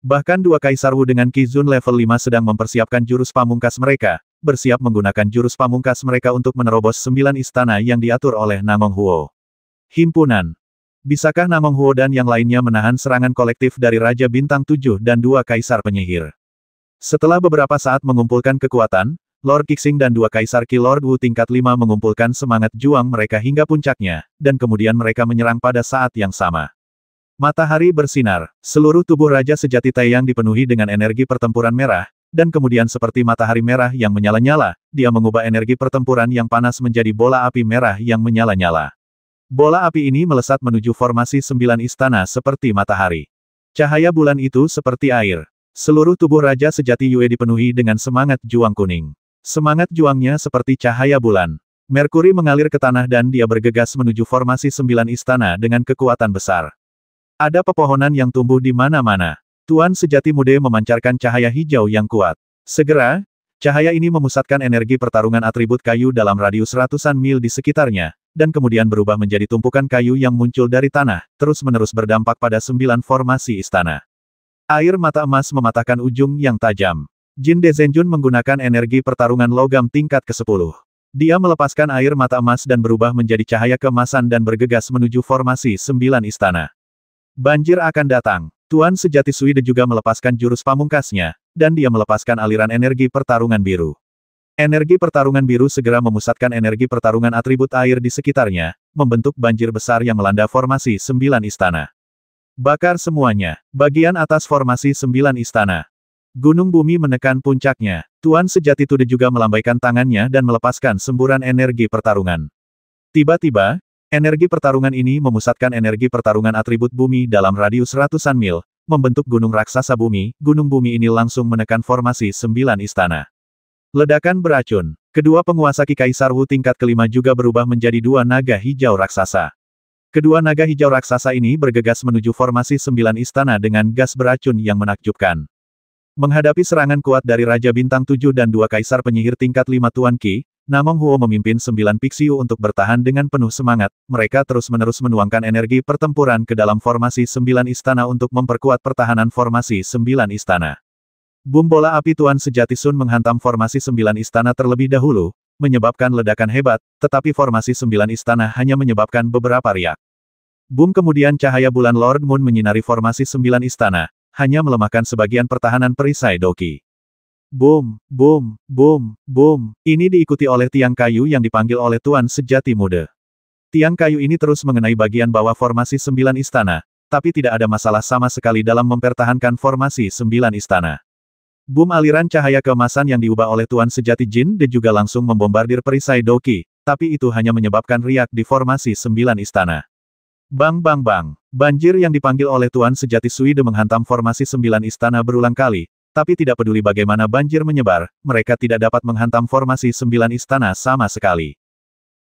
Bahkan 2 Kaisar Wu dengan Qizun level 5 sedang mempersiapkan jurus pamungkas mereka, bersiap menggunakan jurus pamungkas mereka untuk menerobos 9 istana yang diatur oleh Namong Huo. Himpunan. Bisakah Namong Huo dan yang lainnya menahan serangan kolektif dari Raja Bintang 7 dan 2 Kaisar Penyihir? Setelah beberapa saat mengumpulkan kekuatan, Lord Kixing dan 2 Kaisar Qi Lord Wu tingkat 5 mengumpulkan semangat juang mereka hingga puncaknya, dan kemudian mereka menyerang pada saat yang sama. Matahari bersinar, seluruh tubuh Raja Sejati Taiyang dipenuhi dengan energi pertempuran merah, dan kemudian seperti matahari merah yang menyala-nyala, dia mengubah energi pertempuran yang panas menjadi bola api merah yang menyala-nyala. Bola api ini melesat menuju formasi 9 istana seperti matahari. Cahaya bulan itu seperti air. Seluruh tubuh Raja Sejati Yue dipenuhi dengan semangat juang kuning. Semangat juangnya seperti cahaya bulan. Merkuri mengalir ke tanah dan dia bergegas menuju formasi 9 istana dengan kekuatan besar. Ada pepohonan yang tumbuh di mana-mana. Tuan Sejati Mude memancarkan cahaya hijau yang kuat. Segera, cahaya ini memusatkan energi pertarungan atribut kayu dalam radius ratusan mil di sekitarnya, dan kemudian berubah menjadi tumpukan kayu yang muncul dari tanah, terus-menerus berdampak pada 9 formasi istana. Air mata emas mematahkan ujung yang tajam. Jin Dezenjun menggunakan energi pertarungan logam tingkat ke-10. Dia melepaskan air mata emas dan berubah menjadi cahaya keemasan dan bergegas menuju formasi 9 istana. Banjir akan datang. Tuan Sejati Suide juga melepaskan jurus pamungkasnya, dan dia melepaskan aliran energi pertarungan biru. Energi pertarungan biru segera memusatkan energi pertarungan atribut air di sekitarnya, membentuk banjir besar yang melanda formasi 9 istana. Bakar semuanya. Bagian atas formasi 9 istana. Gunung bumi menekan puncaknya. Tuan Sejati Tude juga melambaikan tangannya dan melepaskan semburan energi pertarungan. Tiba-tiba, energi pertarungan ini memusatkan energi pertarungan atribut bumi dalam radius ratusan mil, membentuk gunung raksasa bumi. Gunung bumi ini langsung menekan formasi 9 istana. Ledakan beracun. Kedua penguasa Qi Kaisar Wu tingkat kelima juga berubah menjadi 2 naga hijau raksasa. Kedua naga hijau raksasa ini bergegas menuju formasi 9 istana dengan gas beracun yang menakjubkan. Menghadapi serangan kuat dari Raja Bintang 7 dan 2 Kaisar Penyihir tingkat 5 Tuan Qi, Namong Huo memimpin 9 Pixiu untuk bertahan dengan penuh semangat. Mereka terus-menerus menuangkan energi pertempuran ke dalam formasi 9 istana untuk memperkuat pertahanan formasi 9 istana. Bom bola api Tuan Sejati Sun menghantam formasi 9 istana terlebih dahulu, menyebabkan ledakan hebat, tetapi formasi 9 istana hanya menyebabkan beberapa riak. Boom kemudian cahaya bulan Lord Moon menyinari formasi 9 istana, hanya melemahkan sebagian pertahanan perisai Doki. Boom, boom, boom, boom. Ini diikuti oleh tiang kayu yang dipanggil oleh Tuan Sejati Muda. Tiang kayu ini terus mengenai bagian bawah formasi 9 istana, tapi tidak ada masalah sama sekali dalam mempertahankan formasi 9 istana. Boom aliran cahaya keemasan yang diubah oleh Tuan Sejati Jin De juga langsung membombardir perisai Doki, tapi itu hanya menyebabkan riak di formasi 9 istana. Bang bang bang. Banjir yang dipanggil oleh Tuan Sejati Suide menghantam formasi 9 istana berulang kali, tapi tidak peduli bagaimana banjir menyebar, mereka tidak dapat menghantam formasi 9 istana sama sekali.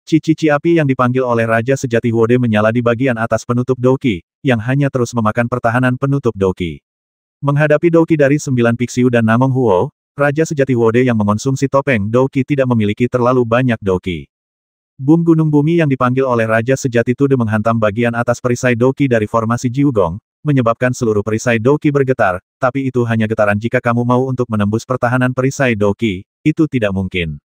Cici api yang dipanggil oleh Raja Sejati Wode menyala di bagian atas penutup Doki, yang hanya terus memakan pertahanan penutup Doki. Menghadapi Doki dari 9 Pixiu dan Namong Huo, Raja Sejati Wode yang mengonsumsi topeng Doki tidak memiliki terlalu banyak Doki. Boom gunung bumi yang dipanggil oleh Raja Sejati Tude menghantam bagian atas perisai Doki dari formasi Jiugong, menyebabkan seluruh perisai Doki bergetar, tapi itu hanya getaran jika kamu mau untuk menembus pertahanan perisai Doki, itu tidak mungkin.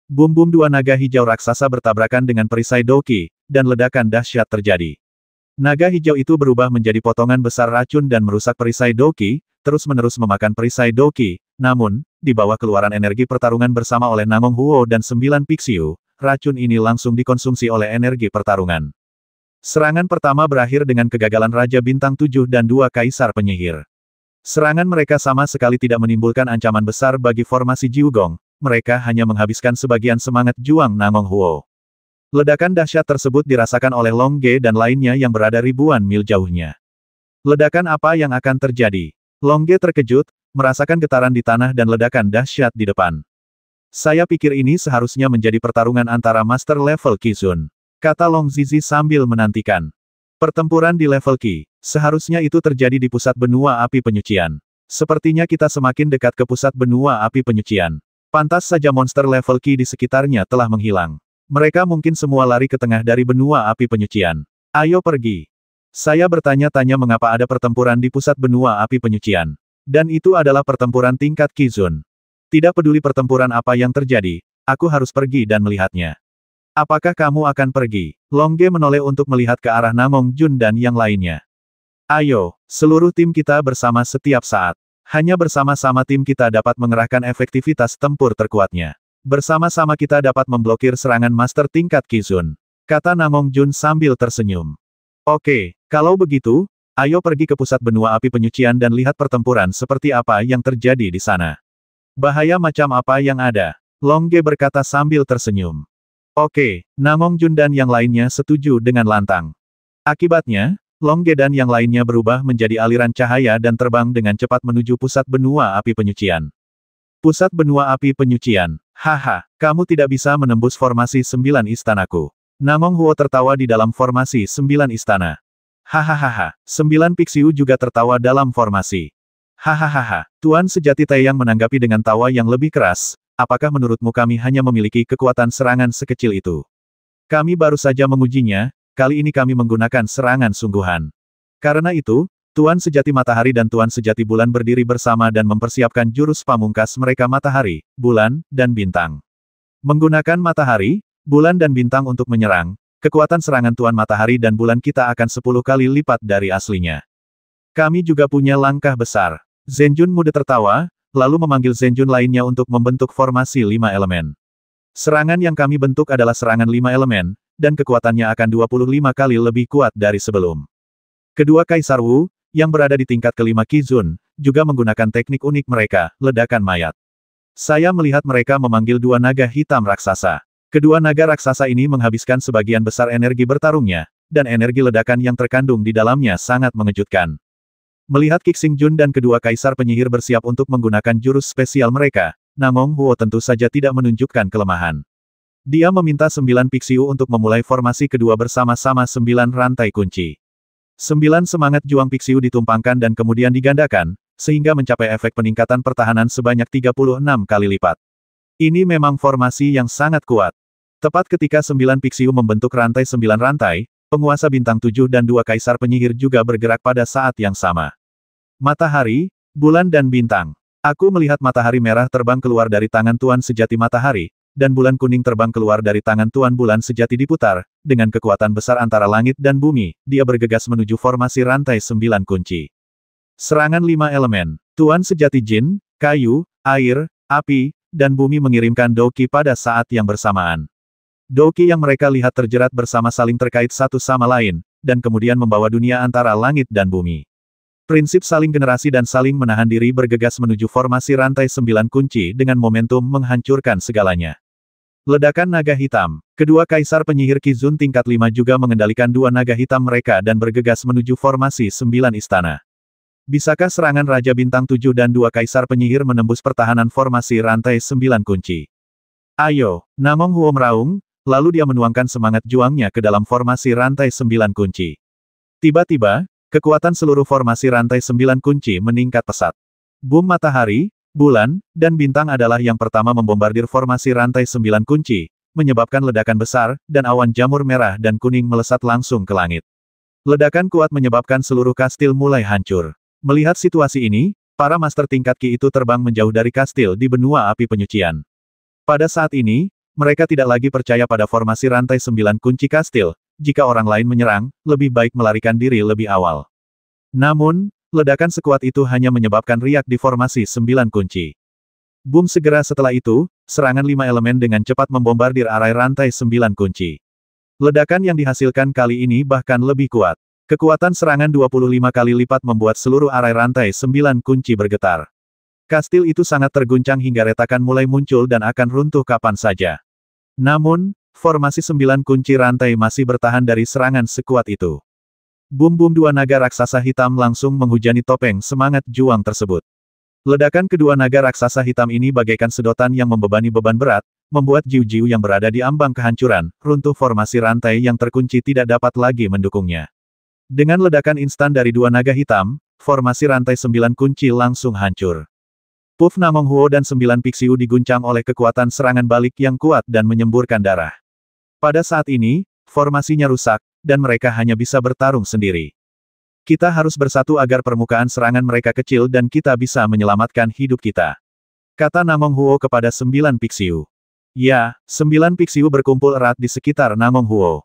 Boom dua naga hijau raksasa bertabrakan dengan perisai Doki, dan ledakan dahsyat terjadi. Naga hijau itu berubah menjadi potongan besar racun dan merusak perisai Doki, terus-menerus memakan perisai Doki, namun, di bawah keluaran energi pertarungan bersama oleh Namong Huo dan 9 Pixiu, racun ini langsung dikonsumsi oleh energi pertarungan. Serangan pertama berakhir dengan kegagalan Raja Bintang 7 dan 2 Kaisar Penyihir. Serangan mereka sama sekali tidak menimbulkan ancaman besar bagi formasi Jiugong, mereka hanya menghabiskan sebagian semangat juang Namong Huo. Ledakan dahsyat tersebut dirasakan oleh Long Ge dan lainnya yang berada ribuan mil jauhnya. Ledakan apa yang akan terjadi? Long Ge terkejut, merasakan getaran di tanah dan ledakan dahsyat di depan. Saya pikir ini seharusnya menjadi pertarungan antara Master Level Qizun, kata Long Zizi sambil menantikan. Pertempuran di level Qi, seharusnya itu terjadi di pusat benua api penyucian. Sepertinya kita semakin dekat ke pusat benua api penyucian. Pantas saja monster level Qi di sekitarnya telah menghilang. Mereka mungkin semua lari ke tengah dari benua api penyucian. Ayo pergi. Saya bertanya-tanya mengapa ada pertempuran di pusat benua api penyucian. Dan itu adalah pertempuran tingkat Qizun. Tidak peduli pertempuran apa yang terjadi, aku harus pergi dan melihatnya. Apakah kamu akan pergi? Long Ge menoleh untuk melihat ke arah Namong Jun dan yang lainnya. Ayo, seluruh tim kita bersama setiap saat. Hanya bersama-sama tim kita dapat mengerahkan efektivitas tempur terkuatnya. Bersama-sama kita dapat memblokir serangan master tingkat Qizun, kata Namong Jun sambil tersenyum. Oke, kalau begitu, ayo pergi ke pusat benua api penyucian dan lihat pertempuran seperti apa yang terjadi di sana. Bahaya macam apa yang ada? Long Ge berkata sambil tersenyum. Oke, Namong Jun dan yang lainnya setuju dengan lantang. Akibatnya, Long Ge dan yang lainnya berubah menjadi aliran cahaya dan terbang dengan cepat menuju pusat benua api penyucian. Pusat benua api penyucian. Haha, kamu tidak bisa menembus formasi 9 istanaku. Namong Huo tertawa di dalam formasi 9 istana. Hahaha, 9 Pixiu juga tertawa dalam formasi. Hahaha, Tuan Sejati Taeyang menanggapi dengan tawa yang lebih keras, apakah menurutmu kami hanya memiliki kekuatan serangan sekecil itu? Kami baru saja mengujinya, kali ini kami menggunakan serangan sungguhan. Karena itu, Tuan Sejati Matahari dan Tuan Sejati Bulan berdiri bersama dan mempersiapkan jurus pamungkas mereka Matahari, Bulan, dan Bintang. Menggunakan Matahari, Bulan dan Bintang untuk menyerang, kekuatan serangan Tuan Matahari dan Bulan kita akan 10 kali lipat dari aslinya. Kami juga punya langkah besar. Zhenjun Muda tertawa, lalu memanggil Zhenjun lainnya untuk membentuk formasi 5 elemen. Serangan yang kami bentuk adalah serangan 5 elemen, dan kekuatannya akan 25 kali lebih kuat dari sebelum. Kedua Kaisar Wu, yang berada di tingkat kelima Qizun, juga menggunakan teknik unik mereka, ledakan mayat. Saya melihat mereka memanggil 2 naga hitam raksasa. Kedua naga raksasa ini menghabiskan sebagian besar energi bertarungnya, dan energi ledakan yang terkandung di dalamnya sangat mengejutkan. Melihat Qixing Jun dan kedua kaisar penyihir bersiap untuk menggunakan jurus spesial mereka, Namong Huo tentu saja tidak menunjukkan kelemahan. Dia meminta 9 Pixiu untuk memulai formasi kedua bersama-sama 9 rantai kunci. 9 semangat juang Pixiu ditumpangkan dan kemudian digandakan, sehingga mencapai efek peningkatan pertahanan sebanyak 36 kali lipat. Ini memang formasi yang sangat kuat. Tepat ketika 9 Pixiu membentuk rantai 9 rantai, penguasa bintang 7 dan 2 kaisar penyihir juga bergerak pada saat yang sama. Matahari, Bulan dan Bintang. Aku melihat matahari merah terbang keluar dari tangan Tuan Sejati Matahari, dan bulan kuning terbang keluar dari tangan Tuan Bulan Sejati diputar, dengan kekuatan besar antara langit dan bumi, dia bergegas menuju formasi rantai 9 kunci. Serangan 5 elemen. Tuan Sejati Jin, kayu, air, api, dan bumi mengirimkan Doqi pada saat yang bersamaan. Doqi yang mereka lihat terjerat bersama saling terkait satu sama lain, dan kemudian membawa dunia antara langit dan bumi. Prinsip saling generasi dan saling menahan diri bergegas menuju formasi rantai 9 kunci dengan momentum menghancurkan segalanya. Ledakan naga hitam. Kedua kaisar penyihir Qizun tingkat 5 juga mengendalikan dua naga hitam mereka dan bergegas menuju formasi 9 istana. Bisakah serangan Raja Bintang 7 dan dua kaisar penyihir menembus pertahanan formasi rantai 9 kunci? Ayo, Namong Huo meraung, lalu dia menuangkan semangat juangnya ke dalam formasi rantai 9 kunci. Tiba-tiba, kekuatan seluruh formasi rantai 9 kunci meningkat pesat. Boom matahari, bulan, dan bintang adalah yang pertama membombardir formasi rantai 9 kunci, menyebabkan ledakan besar, dan awan jamur merah dan kuning melesat langsung ke langit. Ledakan kuat menyebabkan seluruh kastil mulai hancur. Melihat situasi ini, para master tingkat Qi itu terbang menjauh dari kastil di benua api penyucian. Pada saat ini, mereka tidak lagi percaya pada formasi rantai 9 kunci kastil. Jika orang lain menyerang, lebih baik melarikan diri lebih awal. Namun, ledakan sekuat itu hanya menyebabkan riak di formasi 9 kunci. Boom segera setelah itu, serangan 5 elemen dengan cepat membombardir area rantai 9 kunci. Ledakan yang dihasilkan kali ini bahkan lebih kuat. Kekuatan serangan 25 kali lipat membuat seluruh area rantai 9 kunci bergetar. Kastil itu sangat terguncang hingga retakan mulai muncul dan akan runtuh kapan saja. Namun, formasi 9 kunci rantai masih bertahan dari serangan sekuat itu. Boom-boom dua naga raksasa hitam langsung menghujani topeng semangat juang tersebut. Ledakan kedua naga raksasa hitam ini bagaikan sedotan yang membebani beban berat, membuat jiu-jiu yang berada di ambang kehancuran, runtuh formasi rantai yang terkunci tidak dapat lagi mendukungnya. Dengan ledakan instan dari dua naga hitam, formasi rantai 9 kunci langsung hancur. Puff Namong Huo dan 9 Pixiu diguncang oleh kekuatan serangan balik yang kuat dan menyemburkan darah. Pada saat ini, formasinya rusak, dan mereka hanya bisa bertarung sendiri. Kita harus bersatu agar permukaan serangan mereka kecil dan kita bisa menyelamatkan hidup kita. Kata Namong Huo kepada 9 Pixiu. Ya, 9 Pixiu berkumpul erat di sekitar Namong Huo.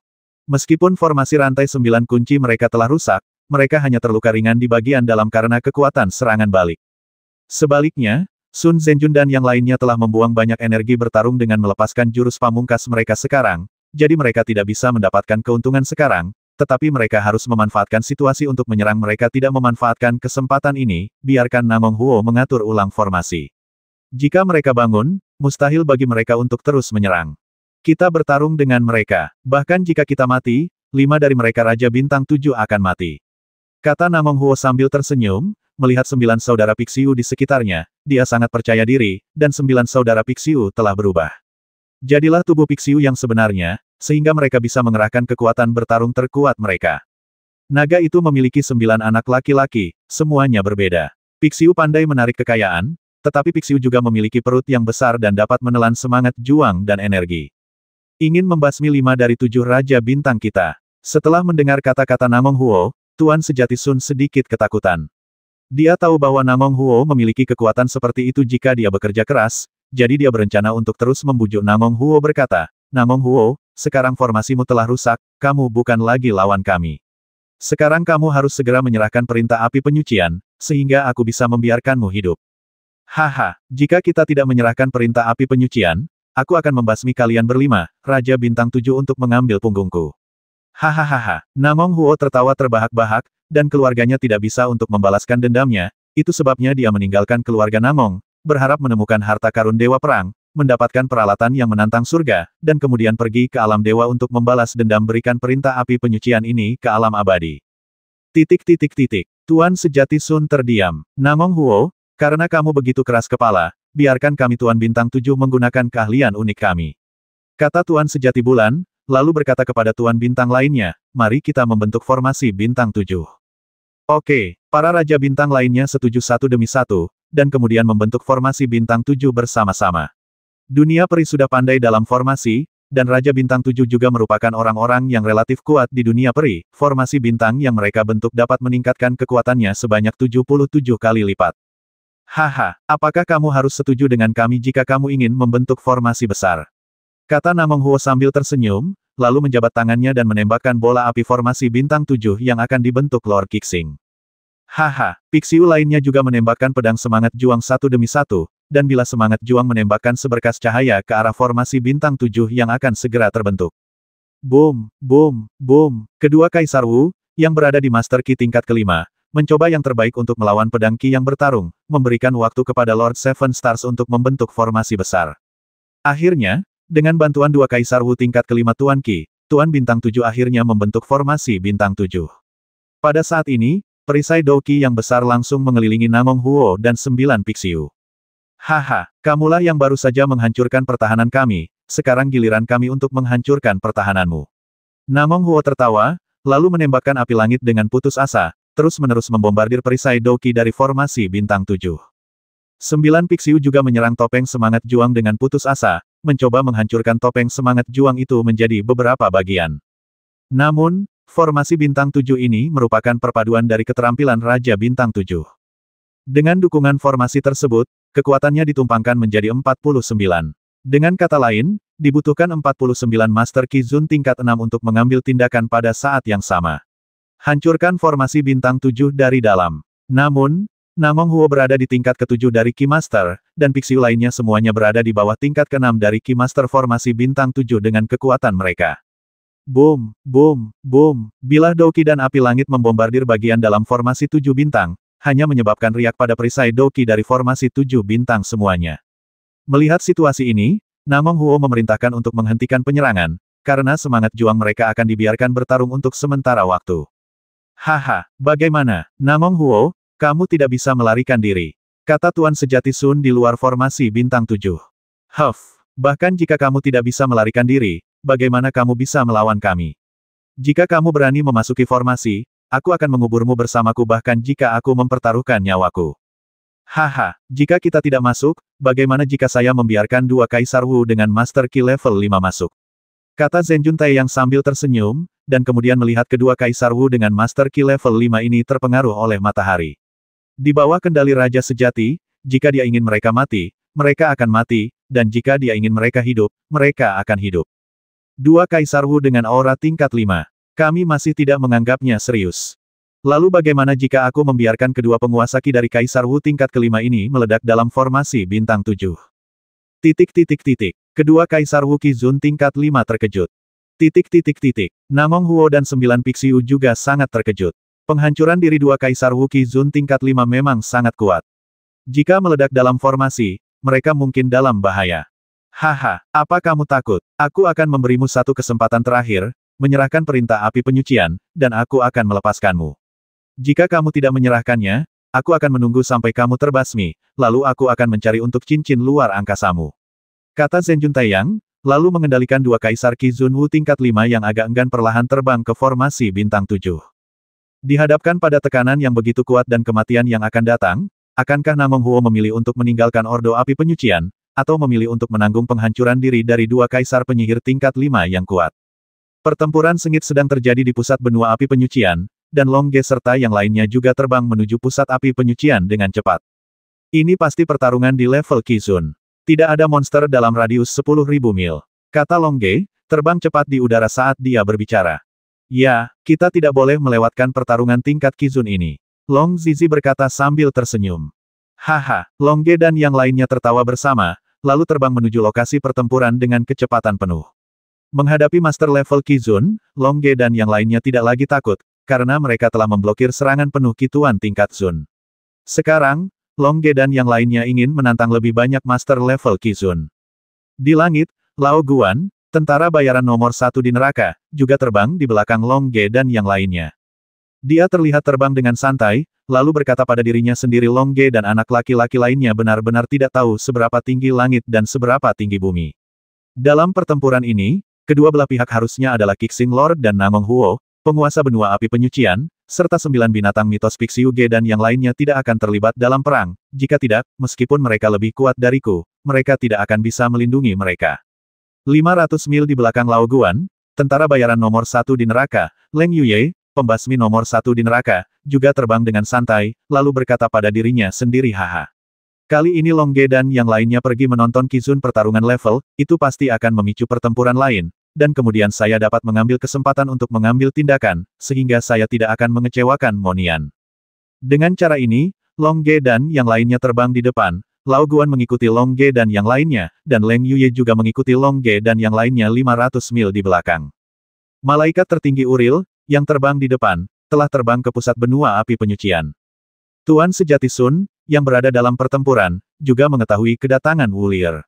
Meskipun formasi rantai 9 kunci mereka telah rusak, mereka hanya terluka ringan di bagian dalam karena kekuatan serangan balik. Sebaliknya, Sun Zhenjun dan yang lainnya telah membuang banyak energi bertarung dengan melepaskan jurus pamungkas mereka sekarang, jadi mereka tidak bisa mendapatkan keuntungan sekarang, tetapi mereka harus memanfaatkan situasi untuk menyerang. Mereka tidak memanfaatkan kesempatan ini, biarkan Namong Huo mengatur ulang formasi. Jika mereka bangun, mustahil bagi mereka untuk terus menyerang. Kita bertarung dengan mereka, bahkan jika kita mati, 5 dari mereka Raja Bintang 7 akan mati. Kata Namong Huo sambil tersenyum, melihat 9 saudara Pixiu di sekitarnya, dia sangat percaya diri, dan 9 saudara Pixiu telah berubah. Jadilah tubuh Pixiu yang sebenarnya, sehingga mereka bisa mengerahkan kekuatan bertarung terkuat mereka. Naga itu memiliki 9 anak laki-laki, semuanya berbeda. Pixiu pandai menarik kekayaan, tetapi Pixiu juga memiliki perut yang besar dan dapat menelan semangat juang dan energi. Ingin membasmi 5 dari 7 Raja Bintang kita. Setelah mendengar kata-kata Namong Huo, Tuan Sejati Sun sedikit ketakutan. Dia tahu bahwa Namong Huo memiliki kekuatan seperti itu jika dia bekerja keras, jadi dia berencana untuk terus membujuk Namong Huo berkata, Namong Huo, sekarang formasimu telah rusak, kamu bukan lagi lawan kami. Sekarang kamu harus segera menyerahkan perintah api penyucian, sehingga aku bisa membiarkanmu hidup. Haha, jika kita tidak menyerahkan perintah api penyucian, aku akan membasmi kalian berlima, Raja Bintang 7 untuk mengambil punggungku. Hahaha, Namong Huo tertawa terbahak-bahak, dan keluarganya tidak bisa untuk membalaskan dendamnya, itu sebabnya dia meninggalkan keluarga Namong, berharap menemukan harta karun Dewa Perang, mendapatkan peralatan yang menantang surga, dan kemudian pergi ke alam dewa untuk membalas dendam. Berikan perintah api penyucian ini ke alam abadi. Tuan Sejati Sun terdiam. Namong Huo, karena kamu begitu keras kepala, biarkan kami Tuan Bintang 7 menggunakan keahlian unik kami. Kata Tuan Sejati Bulan, lalu berkata kepada Tuan Bintang lainnya, mari kita membentuk formasi Bintang 7. Oke, para Raja Bintang lainnya setuju satu demi satu, dan kemudian membentuk formasi Bintang 7 bersama-sama. Dunia peri sudah pandai dalam formasi, dan Raja Bintang 7 juga merupakan orang-orang yang relatif kuat di dunia peri. Formasi bintang yang mereka bentuk dapat meningkatkan kekuatannya sebanyak 77 kali lipat. Haha, apakah kamu harus setuju dengan kami jika kamu ingin membentuk formasi besar? Kata Namong Huo sambil tersenyum, lalu menjabat tangannya dan menembakkan bola api formasi bintang 7 yang akan dibentuk Lord Kixing. Haha, Pixiu lainnya juga menembakkan pedang semangat juang satu demi satu, dan bila semangat juang menembakkan seberkas cahaya ke arah formasi bintang 7 yang akan segera terbentuk. Boom, boom, boom. Kedua Kaisar Wu, yang berada di Master Ki tingkat kelima, mencoba yang terbaik untuk melawan pedang Ki yang bertarung, memberikan waktu kepada Lord Seven Stars untuk membentuk formasi besar. Akhirnya, dengan bantuan dua Kaisar Wu tingkat kelima Tuan Ki, Tuan Bintang 7 akhirnya membentuk formasi Bintang 7. Pada saat ini, perisai Douki yang besar langsung mengelilingi Namong Huo dan 9 Pixiu. Haha, kamulah yang baru saja menghancurkan pertahanan kami, sekarang giliran kami untuk menghancurkan pertahananmu. Namong Huo tertawa, lalu menembakkan api langit dengan putus asa, terus-menerus membombardir perisai Douki dari formasi Bintang 7. 9 Pixiu juga menyerang topeng semangat juang dengan putus asa, mencoba menghancurkan topeng semangat juang itu menjadi beberapa bagian. Namun, formasi Bintang 7 ini merupakan perpaduan dari keterampilan Raja Bintang 7. Dengan dukungan formasi tersebut, kekuatannya ditumpangkan menjadi 49. Dengan kata lain, dibutuhkan 49 Master Ki Zun tingkat 6 untuk mengambil tindakan pada saat yang sama. Hancurkan formasi Bintang 7 dari dalam. Namun, Namong Huo berada di tingkat ke-7 dari Ki Master, dan Pixiu lainnya semuanya berada di bawah tingkat ke-6 dari Ki Master formasi Bintang 7 dengan kekuatan mereka. Boom, boom, boom. Bilah Douki dan api langit membombardir bagian dalam formasi 7 bintang, hanya menyebabkan riak pada perisai Douki dari formasi 7 bintang semuanya. Melihat situasi ini, Namong Huo memerintahkan untuk menghentikan penyerangan, karena semangat juang mereka akan dibiarkan bertarung untuk sementara waktu. Haha, bagaimana, Namong Huo, kamu tidak bisa melarikan diri, kata Tuan Sejati Sun di luar formasi bintang 7. Huff, bahkan jika kamu tidak bisa melarikan diri, bagaimana kamu bisa melawan kami? Jika kamu berani memasuki formasi, aku akan menguburmu bersamaku bahkan jika aku mempertaruhkan nyawaku. Haha, jika kita tidak masuk, bagaimana jika saya membiarkan dua Kaisar Wu dengan Master Ki level 5 masuk? Kata Zhen Juntai yang sambil tersenyum, dan kemudian melihat kedua Kaisar Wu dengan Master Ki level 5 ini terpengaruh oleh matahari. Di bawah kendali Raja Sejati, jika dia ingin mereka mati, mereka akan mati, dan jika dia ingin mereka hidup, mereka akan hidup. Dua Kaisar Wu dengan aura tingkat 5. Kami masih tidak menganggapnya serius. Lalu bagaimana jika aku membiarkan kedua penguasa Ki dari Kaisar Wu tingkat kelima ini meledak dalam formasi bintang 7? Kedua Kaisar Wu Ki Zun tingkat 5 terkejut. Namong Huo dan 9 Pixiu juga sangat terkejut. Penghancuran diri dua Kaisar Wu Ki Zun tingkat 5 memang sangat kuat. Jika meledak dalam formasi, mereka mungkin dalam bahaya. Haha, apa kamu takut? Aku akan memberimu satu kesempatan terakhir, menyerahkan perintah api penyucian, dan aku akan melepaskanmu. Jika kamu tidak menyerahkannya, aku akan menunggu sampai kamu terbasmi, lalu aku akan mencari untuk cincin luar angkasamu. Kata Zhen Juntaiang, lalu mengendalikan dua Kaisar Ki Zun Wu tingkat 5 yang agak enggan perlahan terbang ke formasi bintang 7. Dihadapkan pada tekanan yang begitu kuat dan kematian yang akan datang, akankah Namong Huo memilih untuk meninggalkan Ordo Api Penyucian, atau memilih untuk menanggung penghancuran diri dari dua Kaisar penyihir tingkat 5 yang kuat? Pertempuran sengit sedang terjadi di pusat benua api penyucian, dan Long Ge serta yang lainnya juga terbang menuju pusat api penyucian dengan cepat. Ini pasti pertarungan di level Ki Zun. Tidak ada monster dalam radius 10.000 mil. Kata Long Ge, terbang cepat di udara saat dia berbicara. Ya, kita tidak boleh melewatkan pertarungan tingkat Ki Zun ini. Long Zizi berkata sambil tersenyum. Haha, Long Ge dan yang lainnya tertawa bersama, lalu terbang menuju lokasi pertempuran dengan kecepatan penuh. Menghadapi master level Ki Zun, Long Ge dan yang lainnya tidak lagi takut, karena mereka telah memblokir serangan penuh Ki Tuan tingkat Zun. Sekarang, Long Ge dan yang lainnya ingin menantang lebih banyak master level Ki Zun. Di langit, Lao Guan, tentara bayaran nomor 1 di neraka, juga terbang di belakang Long Ge dan yang lainnya. Dia terlihat terbang dengan santai, lalu berkata pada dirinya sendiri Long Ge dan anak laki-laki lainnya benar-benar tidak tahu seberapa tinggi langit dan seberapa tinggi bumi. Dalam pertempuran ini, kedua belah pihak harusnya adalah Kixing Lord dan Namong Huo, penguasa benua api penyucian, serta 9 binatang mitos Pixiu Ge dan yang lainnya tidak akan terlibat dalam perang, jika tidak, meskipun mereka lebih kuat dariku, mereka tidak akan bisa melindungi mereka. 500 mil di belakang Lao Guan, tentara bayaran nomor 1 di neraka, Leng Yuye, pembasmi nomor 1 di neraka, juga terbang dengan santai, lalu berkata pada dirinya sendiri haha. Kali ini Long Ge dan yang lainnya pergi menonton Qizun pertarungan level, itu pasti akan memicu pertempuran lain, dan kemudian saya dapat mengambil kesempatan untuk mengambil tindakan, sehingga saya tidak akan mengecewakan Monian. Dengan cara ini, Long Ge dan yang lainnya terbang di depan, Lao Guan mengikuti Long Ge dan yang lainnya, dan Leng Yuye juga mengikuti Long Ge dan yang lainnya 500 mil di belakang. Malaikat tertinggi Uril, yang terbang di depan, telah terbang ke pusat benua api penyucian. Tuan sejati Sun, yang berada dalam pertempuran, juga mengetahui kedatangan Wulier.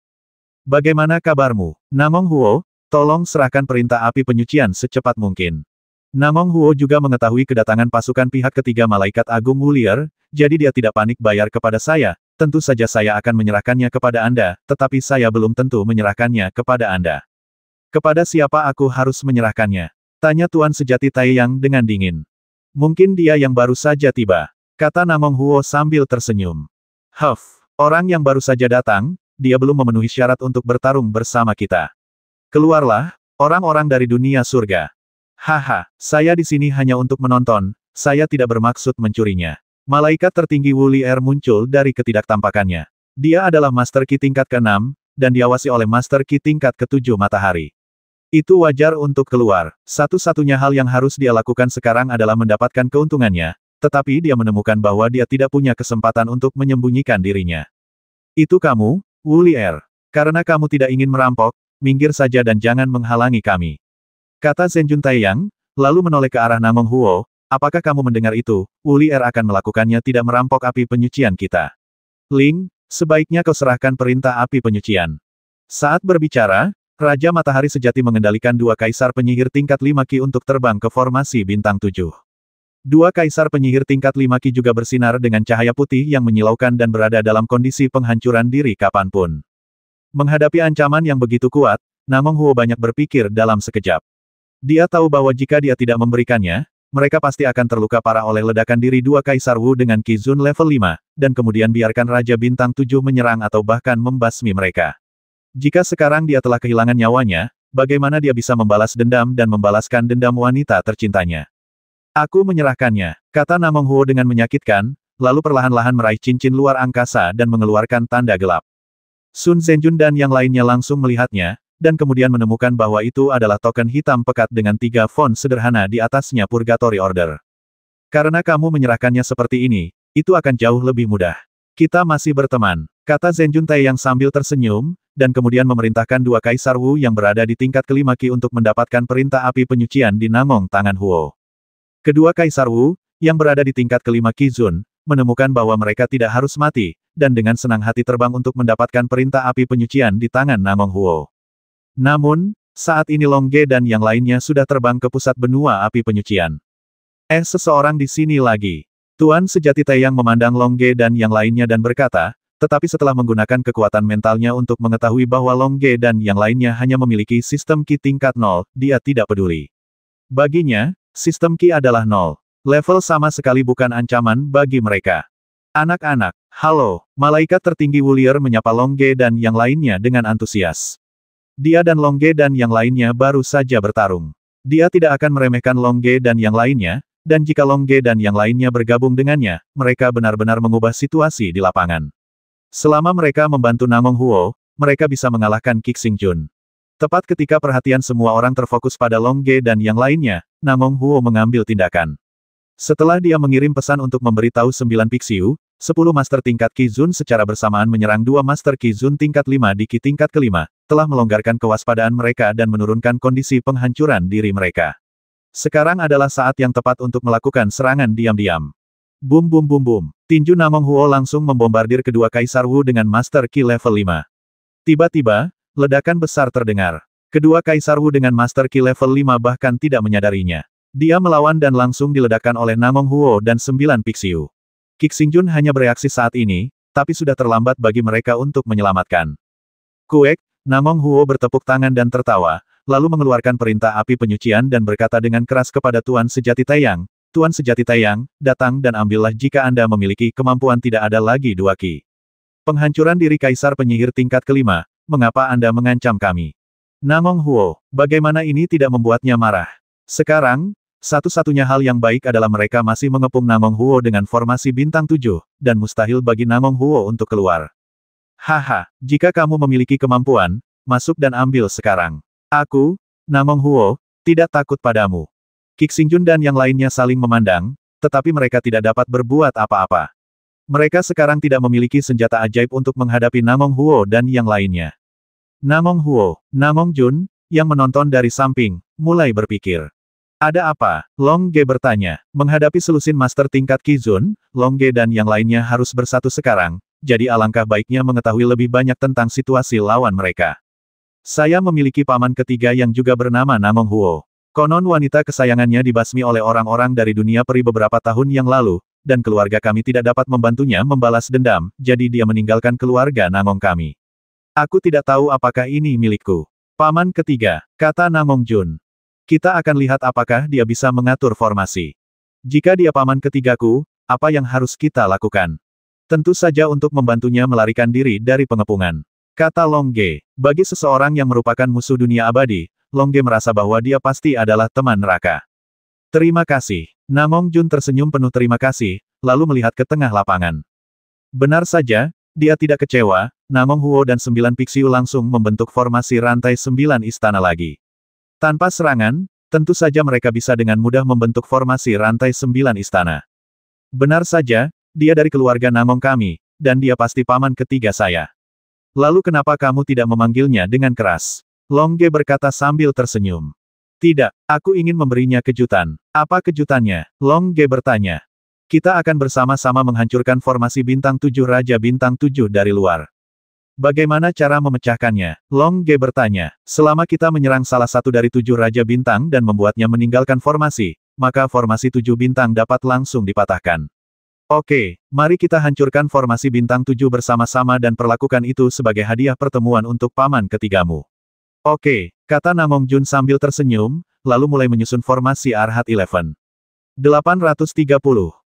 Bagaimana kabarmu, Namong Huo? Tolong serahkan perintah api penyucian secepat mungkin. Namong Huo juga mengetahui kedatangan pasukan pihak ketiga Malaikat Agung Wulier, jadi dia tidak panik bayar kepada saya, tentu saja saya akan menyerahkannya kepada Anda, tetapi saya belum tentu menyerahkannya kepada Anda. Kepada siapa aku harus menyerahkannya? Tanya Tuan sejati Taiyang dengan dingin. Mungkin dia yang baru saja tiba, kata Namong Huo sambil tersenyum. Huff, orang yang baru saja datang, dia belum memenuhi syarat untuk bertarung bersama kita. Keluarlah, orang-orang dari dunia surga. Haha, saya di sini hanya untuk menonton, saya tidak bermaksud mencurinya. Malaikat tertinggi Wulier muncul dari ketidaktampakannya. Dia adalah Master Ki tingkat ke-6, dan diawasi oleh Master Ki tingkat ke-7 matahari. Itu wajar untuk keluar, satu-satunya hal yang harus dia lakukan sekarang adalah mendapatkan keuntungannya, tetapi dia menemukan bahwa dia tidak punya kesempatan untuk menyembunyikan dirinya. Itu kamu, Wulier. Karena kamu tidak ingin merampok, minggir saja dan jangan menghalangi kami. Kata Zhenjun Taiyang, lalu menoleh ke arah Namong Huo, apakah kamu mendengar itu? Wulier akan melakukannya tidak merampok api penyucian kita. Ling, sebaiknya kau serahkan perintah api penyucian. Saat berbicara, Raja Matahari Sejati mengendalikan dua kaisar penyihir tingkat 5 Ki untuk terbang ke formasi bintang 7. Dua kaisar penyihir tingkat 5 Ki juga bersinar dengan cahaya putih yang menyilaukan dan berada dalam kondisi penghancuran diri kapanpun. Menghadapi ancaman yang begitu kuat, Namong Huo banyak berpikir dalam sekejap. Dia tahu bahwa jika dia tidak memberikannya, mereka pasti akan terluka parah oleh ledakan diri dua kaisar Wu dengan Qizun level 5, dan kemudian biarkan Raja Bintang 7 menyerang atau bahkan membasmi mereka. Jika sekarang dia telah kehilangan nyawanya, bagaimana dia bisa membalas dendam dan membalaskan dendam wanita tercintanya? Aku menyerahkannya, kata Namong Huo dengan menyakitkan, lalu perlahan-lahan meraih cincin luar angkasa dan mengeluarkan tanda gelap. Sun Zhenjun dan yang lainnya langsung melihatnya, dan kemudian menemukan bahwa itu adalah token hitam pekat dengan 3 font sederhana di atasnya Purgatory Order. Karena kamu menyerahkannya seperti ini, itu akan jauh lebih mudah. Kita masih berteman, kata Zhenjun Taiyang sambil tersenyum, dan kemudian memerintahkan dua kaisar Wu yang berada di tingkat ke-5 Ki untuk mendapatkan perintah api penyucian di Namong Tangan Huo. Kedua kaisar Wu, yang berada di tingkat ke-5 Qizun, menemukan bahwa mereka tidak harus mati, dan dengan senang hati terbang untuk mendapatkan perintah api penyucian di tangan Namong Huo. Namun, saat ini Long Ge dan yang lainnya sudah terbang ke pusat benua api penyucian. Seseorang di sini lagi. Tuan sejati Taiyang memandang Long Ge dan yang lainnya dan berkata, tetapi setelah menggunakan kekuatan mentalnya untuk mengetahui bahwa Long Ge dan yang lainnya hanya memiliki sistem Ki tingkat 0, dia tidak peduli. Baginya, sistem Ki adalah 0. Level sama sekali bukan ancaman bagi mereka. Anak-anak, halo, malaikat tertinggi Wulier menyapa Long Ge dan yang lainnya dengan antusias. Dia dan Long Ge dan yang lainnya baru saja bertarung. Dia tidak akan meremehkan Long Ge dan yang lainnya, dan jika Long Ge dan yang lainnya bergabung dengannya, mereka benar-benar mengubah situasi di lapangan. Selama mereka membantu Namong Huo, mereka bisa mengalahkan Qixing Jun. Tepat ketika perhatian semua orang terfokus pada Long Ge dan yang lainnya, Namong Huo mengambil tindakan. Setelah dia mengirim pesan untuk memberitahu 9 Pixiu, 10 Master tingkat Qizun secara bersamaan menyerang 2 Master Qizun tingkat 5 di Ki tingkat ke-5, telah melonggarkan kewaspadaan mereka dan menurunkan kondisi penghancuran diri mereka. Sekarang adalah saat yang tepat untuk melakukan serangan diam-diam. Bum bum bum bum. Tinju Namong Huo langsung membombardir kedua Kaisar Wu dengan Master Ki level 5. Tiba-tiba, ledakan besar terdengar. Kedua Kaisar Wu dengan Master Ki level 5 bahkan tidak menyadarinya. Dia melawan dan langsung diledakkan oleh Namong Huo dan 9 Pixiu. Qixing Jun hanya bereaksi saat ini, tapi sudah terlambat bagi mereka untuk menyelamatkan. Kuek, Namong Huo bertepuk tangan dan tertawa, lalu mengeluarkan perintah api penyucian dan berkata dengan keras kepada Tuan Sejati Taiyang, Tuan Sejati Taiyang, datang dan ambillah jika Anda memiliki kemampuan tidak ada lagi 2 Ki. Penghancuran diri Kaisar Penyihir tingkat ke-5, mengapa Anda mengancam kami? Namong Huo, bagaimana ini tidak membuatnya marah? Sekarang, Satu-satunya hal yang baik adalah mereka masih mengepung Namong Huo dengan formasi bintang 7, dan mustahil bagi Namong Huo untuk keluar. Haha, jika kamu memiliki kemampuan, masuk dan ambil sekarang. Aku, Namong Huo, tidak takut padamu. Qixingjun dan yang lainnya saling memandang, tetapi mereka tidak dapat berbuat apa-apa. Mereka sekarang tidak memiliki senjata ajaib untuk menghadapi Namong Huo dan yang lainnya. Namong Huo, Namong Jun, yang menonton dari samping, mulai berpikir. Ada apa? Long Ge bertanya. Menghadapi selusin master tingkat Qizun, Long Ge dan yang lainnya harus bersatu sekarang, jadi alangkah baiknya mengetahui lebih banyak tentang situasi lawan mereka. Saya memiliki paman ketiga yang juga bernama Namong Huo. Konon wanita kesayangannya dibasmi oleh orang-orang dari dunia peri beberapa tahun yang lalu, dan keluarga kami tidak dapat membantunya membalas dendam, jadi dia meninggalkan keluarga Namong kami. Aku tidak tahu apakah ini milikku. Paman ketiga, kata Namong Jun. Kita akan lihat apakah dia bisa mengatur formasi. Jika dia paman ketigaku, apa yang harus kita lakukan? Tentu saja untuk membantunya melarikan diri dari pengepungan. Kata Long Ge, bagi seseorang yang merupakan musuh dunia abadi, Long Ge merasa bahwa dia pasti adalah teman neraka. Terima kasih. Namong Jun tersenyum penuh terima kasih, lalu melihat ke tengah lapangan. Benar saja, dia tidak kecewa, Namong Huo dan 9 Pixiu langsung membentuk formasi rantai 9 istana lagi. Tanpa serangan, tentu saja mereka bisa dengan mudah membentuk formasi rantai 9 istana. Benar saja, dia dari keluarga Namong kami, dan dia pasti paman ketiga saya. Lalu kenapa kamu tidak memanggilnya dengan keras? Long Ge berkata sambil tersenyum. Tidak, aku ingin memberinya kejutan. Apa kejutannya? Long Ge bertanya. Kita akan bersama-sama menghancurkan formasi bintang 7 Raja Bintang 7 dari luar. Bagaimana cara memecahkannya? Long Ge bertanya. Selama kita menyerang salah satu dari 7 Raja Bintang dan membuatnya meninggalkan formasi, maka formasi 7 bintang dapat langsung dipatahkan. Oke, mari kita hancurkan formasi bintang 7 bersama-sama dan perlakukan itu sebagai hadiah pertemuan untuk paman ketigamu. Oke, kata Namong Jun sambil tersenyum, lalu mulai menyusun formasi Arhat 11. 830.